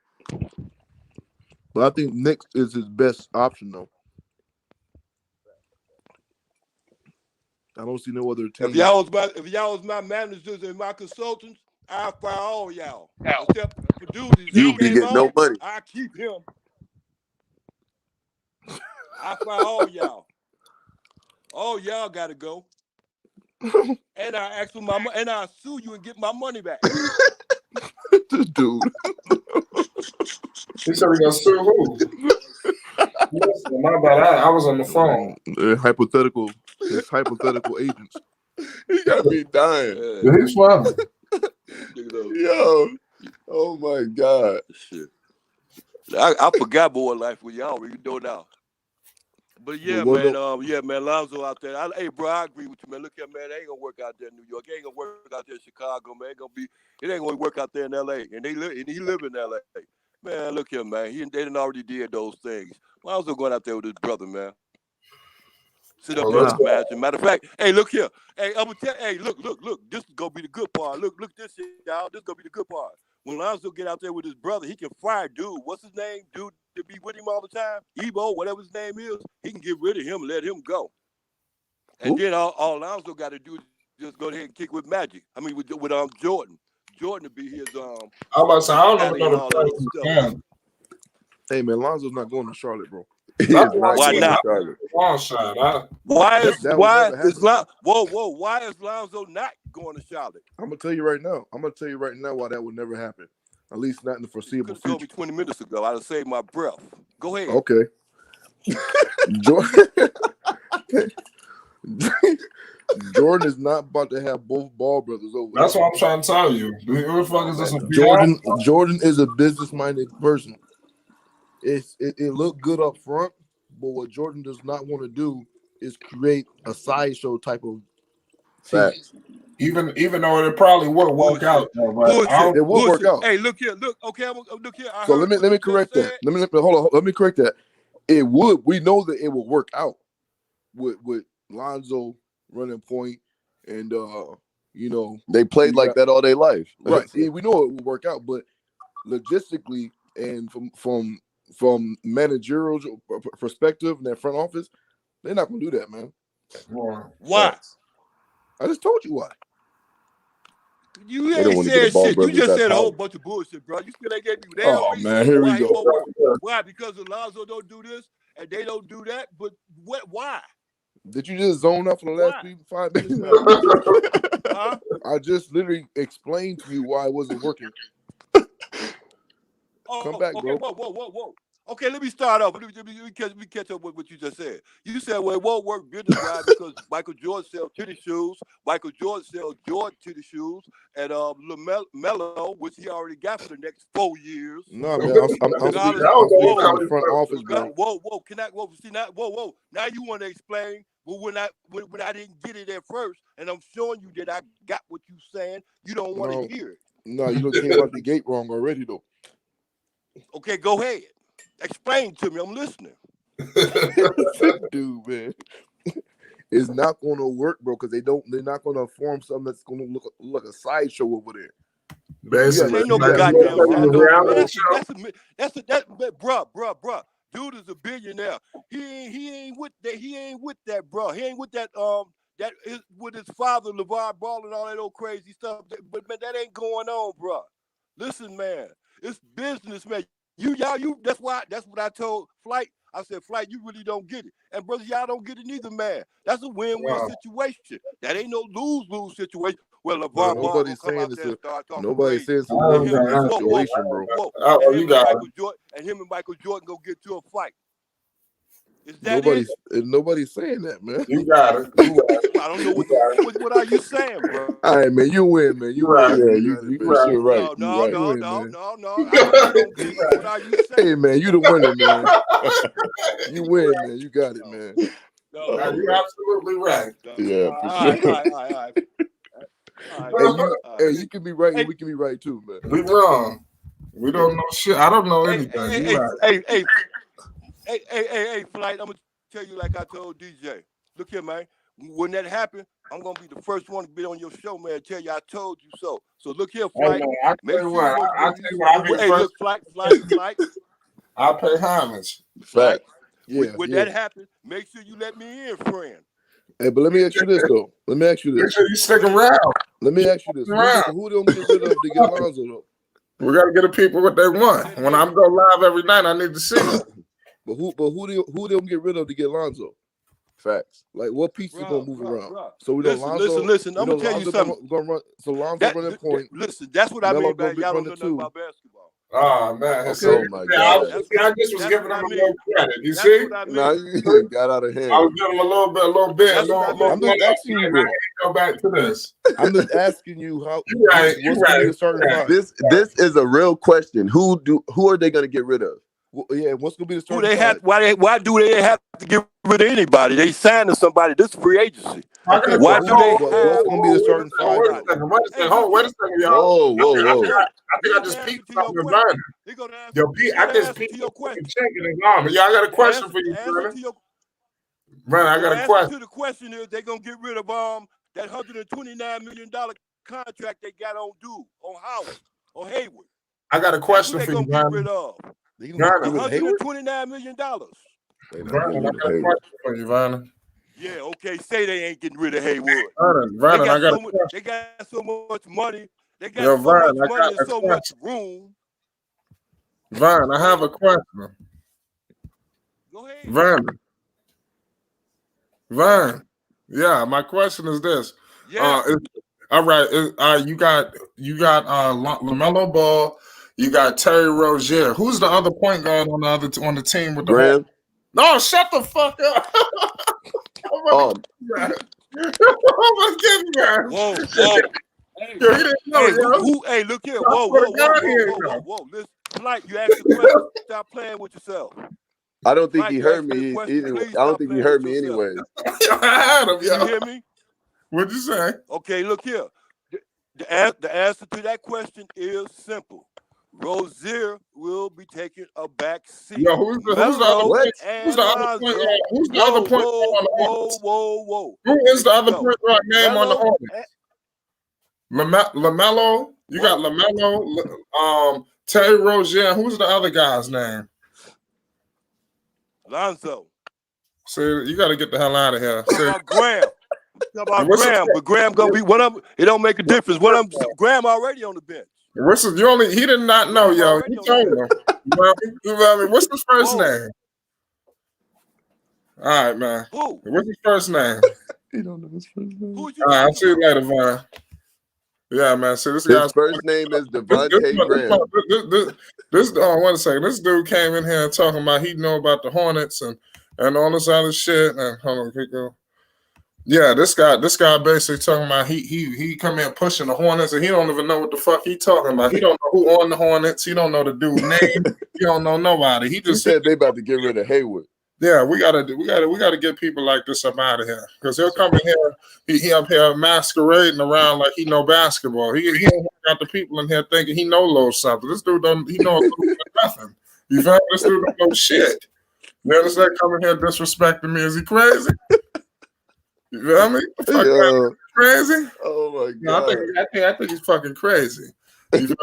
But I think Knicks is his best option, though. I don't see no other team. If y'all was my managers and my consultants, I'd fire all y'all. Except for dudes, You be getting no money. I keep him. I fire all y'all. All y'all gotta go. And I ask for my money, and I sue you and get my money back. This dude. He said we gonna sue who? Listen, my bad. I was on the phone. Hypothetical agents. He got me dying. He's funny. Yo. Oh my God. Shit. I forgot more life with y'all. You know now. But yeah, man. Lonzo out there. Hey, bro, I agree with you, man. Look here, man. It ain't gonna work out there in New York. It ain't gonna work out there in Chicago, man. It ain't gonna work out there in LA. And he live in LA. Man, look here, man. They done already did those things. Lonzo going out there with his brother, man. Sit up there and smash him. Matter of fact, hey, look here. Hey, I'm gonna tell. Hey, look. This is gonna be the good part. Look this shit, y'all. This is gonna be the good part. When Lonzo get out there with his brother, he can fire dude. What's his name? Dude to be with him all the time. Ebo, whatever his name is, he can get rid of him and let him go. And then all Lonzo got to do is just go ahead and kick with Magic. I mean, with Jordan. Jordan to be his I'm about to say, I don't even know the stuff. Hey man, Lonzo's not going to Charlotte, bro. Why not? Long shot. Why is Lonzo not going to Charlotte? I'm gonna tell you right now. Why that would never happen. At least not in the foreseeable future. Told me 20 minutes ago. I'd have saved my breath. Go ahead. Okay. Jordan is not about to have both Ball brothers over. That's what I'm trying to tell you. Who the fuck is this? Jordan is a business-minded person. It looked good up front, but what Jordan does not want to do is create a sideshow type of facts. Even though it probably would work out, but it will work out. Hey, look here, look. Okay, look here. So let me correct that. Let me correct that. It would. We know that it will work out with Lonzo running point, and they played like that all their life, right? We know it will work out, but logistically and from managerial perspective in that front office, they're not gonna do that, man. Why? I just told you why. You ain't said shit. You just said a whole bunch of bullshit, bro. You still ain't gave me that. Oh man, here we go. Why? Because Lonzo don't do this and they don't do that. But what? Why? Did you just zone up for the last 5 minutes? Huh? I just literally explained to you why it wasn't working. Come back, bro. Whoa. Okay, let me start off. Let me catch up with what you just said. You said, well, it won't work business-wise because Michael Jordan sells titty shoes. Michael Jordan sells Jordan titty shoes. And LaMelo, which he already got for the next 4 years. No, man, I'm speaking on the front office, bro. Whoa. Now you want to explain, but when I didn't get it at first, and I'm showing you that I got what you're saying, you don't want to hear it. No, you done came out the gate wrong already, though. Okay, go ahead. Explain to me. I'm listening. Dude, man. It's not going to work, bro, because they're not going to form something that's going to look like a sideshow over there. Basically, ain't no goddamn bruh. Dude is a billionaire. He ain't with that, bro. He ain't with that that is with his father, LeVar Ball, and all that old crazy stuff. But man, that ain't going on, bro. Listen, man, it's business, man. That's what I told Flight. I said, Flight, you really don't get it. And brothers, y'all don't get it neither, man. That's a win-win situation. That ain't no lose-lose situation. Well, LeVar Ball will come out there and start talking nobody's saying it's a win-win situation, bro. And him and Michael Jordan go get to a fight. Is that it? Nobody's saying that, man. You got it. You got it. I don't know what are you saying, bro? All right, man. You win, man. You Right. win. Yeah, You you got it, for man. sure right. No. You right. I don't get it. What are you saying? Hey, man, you the winner, man. You win, man. You got it, man. No, You're absolutely right. Yeah, for All sure. right. Hey, you can be right and we can be right too, man. We wrong. We don't know shit. I don't know anything. You right. Hey, Flight, I'm gonna tell you like I told DJ. Look here, man. When that happened, I'm gonna be the first one to be on your show, man. Tell you I told you so. So look here, Flight. I tell you what. Hey, look, Flight. I pay homage. Fact. Yeah. When that happens, make sure you let me in, friend. Hey, but let me ask you this though. Make sure you stick around. Let me ask you this. Who do they get rid of to get Lonzo though? We gotta get the people what they want. When I'm go live every night, I need to see them. But who they get rid of to get Lonzo? Facts. Like what pieces gonna move around? Bro. So we know Lonzo. Listen. I'm gonna tell you something. So Lonzo running point. Listen, that's what I mean by y'all don't know nothing about basketball. Oh man! Okay. So, Oh my God! I just was giving them a little credit. You see? Nah, you got out of hand. I was giving them a little bit. I'm just asking you, bro. Go back to this. I'm just asking you how. You right. What's gonna be the starting five? This is a real question. Who are they going to get rid of? Well, yeah, what's gonna be the Who starting they five? have? Why do they have to get rid of anybody? They signed to somebody. This is free agency. Okay, Why do they what's have? gonna be the starting five? Wait a second, y'all. Whoa. I think I just peeped something about it. Yo, Pete, I just peeped your question. Checking his arm. Yeah, I got a question for you, Brandon. I got a question. To the question is they gonna get rid of that $129 million contract they got on due on Howard or Hayward. I got a question for you, Brandon. $129 million. Brandon, I got a question for you, Brandon. Yeah, okay. Say they ain't getting rid of Hayward. Brandon, I got they got so much money. They got so much money and so much room. Vern, I have a question. Go ahead. Vern. Yeah, my question is this. Yeah. All right. You got LaMelo Ball. You got Terry Rozier. Who's the other point guard on the team with the Graham? No, shut the fuck up. Oh my goodness. Whoa. Hey, yo, he didn't know, hey, look here. Whoa. Listen, Flight, you asked the question. Stop playing with yourself. I don't think he heard me. Anyway. I don't think he heard me anyway. I heard him, you hear me? What'd you say? Okay, look here. The answer to that question is simple. Rozier will be taking a back seat. Yo, who's the other point? Whoa. Who is the other point guard name on the Hornets? LaMelo. You got LaMelo, Terry Rozier. Who's the other guy's name? Lonzo. See, you got to get the hell out of here. Graham. But Graham gonna be one of them. It don't make a difference. Graham already on the bench. He did not know, yo. You told him. What's his first name? All right, man. Who? What's his first name? You don't know his first name. All right, I'll see you later, Vaughn. Yeah, man. See, his first name is Devontae Graham. One second. This dude came in here talking about he know about the Hornets and all this other shit. And hold on, keep going. Yeah, this guy basically talking about he come in pushing the Hornets and he don't even know what the fuck he talking about. He don't know who on the Hornets. He don't know the dude's name. He don't know nobody. He just said they about to get rid of Hayward. Yeah, we gotta get people like this up out of here because he'll come in here. He up here masquerading around like he know basketball. He got the people in here thinking he know a little something. This dude don't. He know a little bit of nothing. You feel me? This dude don't know shit. You understand? Coming here disrespecting me? Is he crazy? You feel me? Fuck crazy? Oh my god! No, I think he's fucking crazy. You feel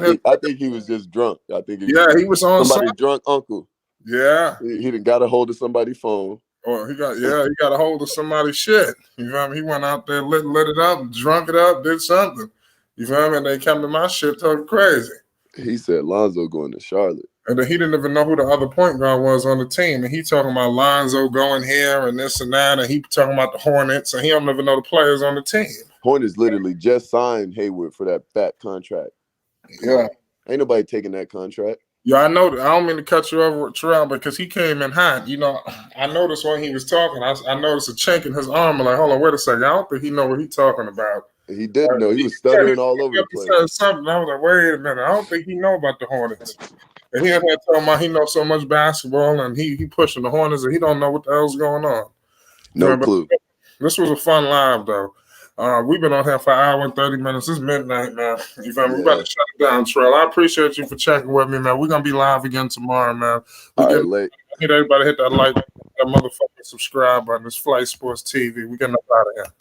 me? I think he was just drunk. I think he was on somebody's drunk uncle. Yeah, he done got a hold of somebody's phone. Or he got a hold of somebody's shit. You feel me? He went out there, lit it up, drunk it up, did something. You feel me? And they come to my shit talking crazy. He said Lonzo going to Charlotte. And then he didn't even know who the other point guard was on the team. And he talking about Lonzo going here and this and that. And he talking about the Hornets. And he don't even know the players on the team. Hornets literally just signed Hayward for that fat contract. Yeah. Ain't nobody taking that contract. Yeah, I know. I don't mean to cut you over, Terrell, because he came in hot. You know, I noticed when he was talking, I noticed a chink in his arm. I'm like, hold on, wait a second. I don't think he know what he's talking about. He didn't know. He was stuttering all over the place. Said something. I was like, wait a minute. I don't think he know about the Hornets. And he had talking about he knows so much basketball, and he pushing the Hornets, and he don't know what the hell's going on. No clue. This was a fun live, though. We've been on here for an hour and 30 minutes. It's midnight, man. You feel me? We're about to shut it down, Trell. I appreciate you for checking with me, man. We're going to be live again tomorrow, man. All right, late. I need everybody to hit that like, that motherfucking subscribe button. It's Flight Sports TV. We're getting up out of here.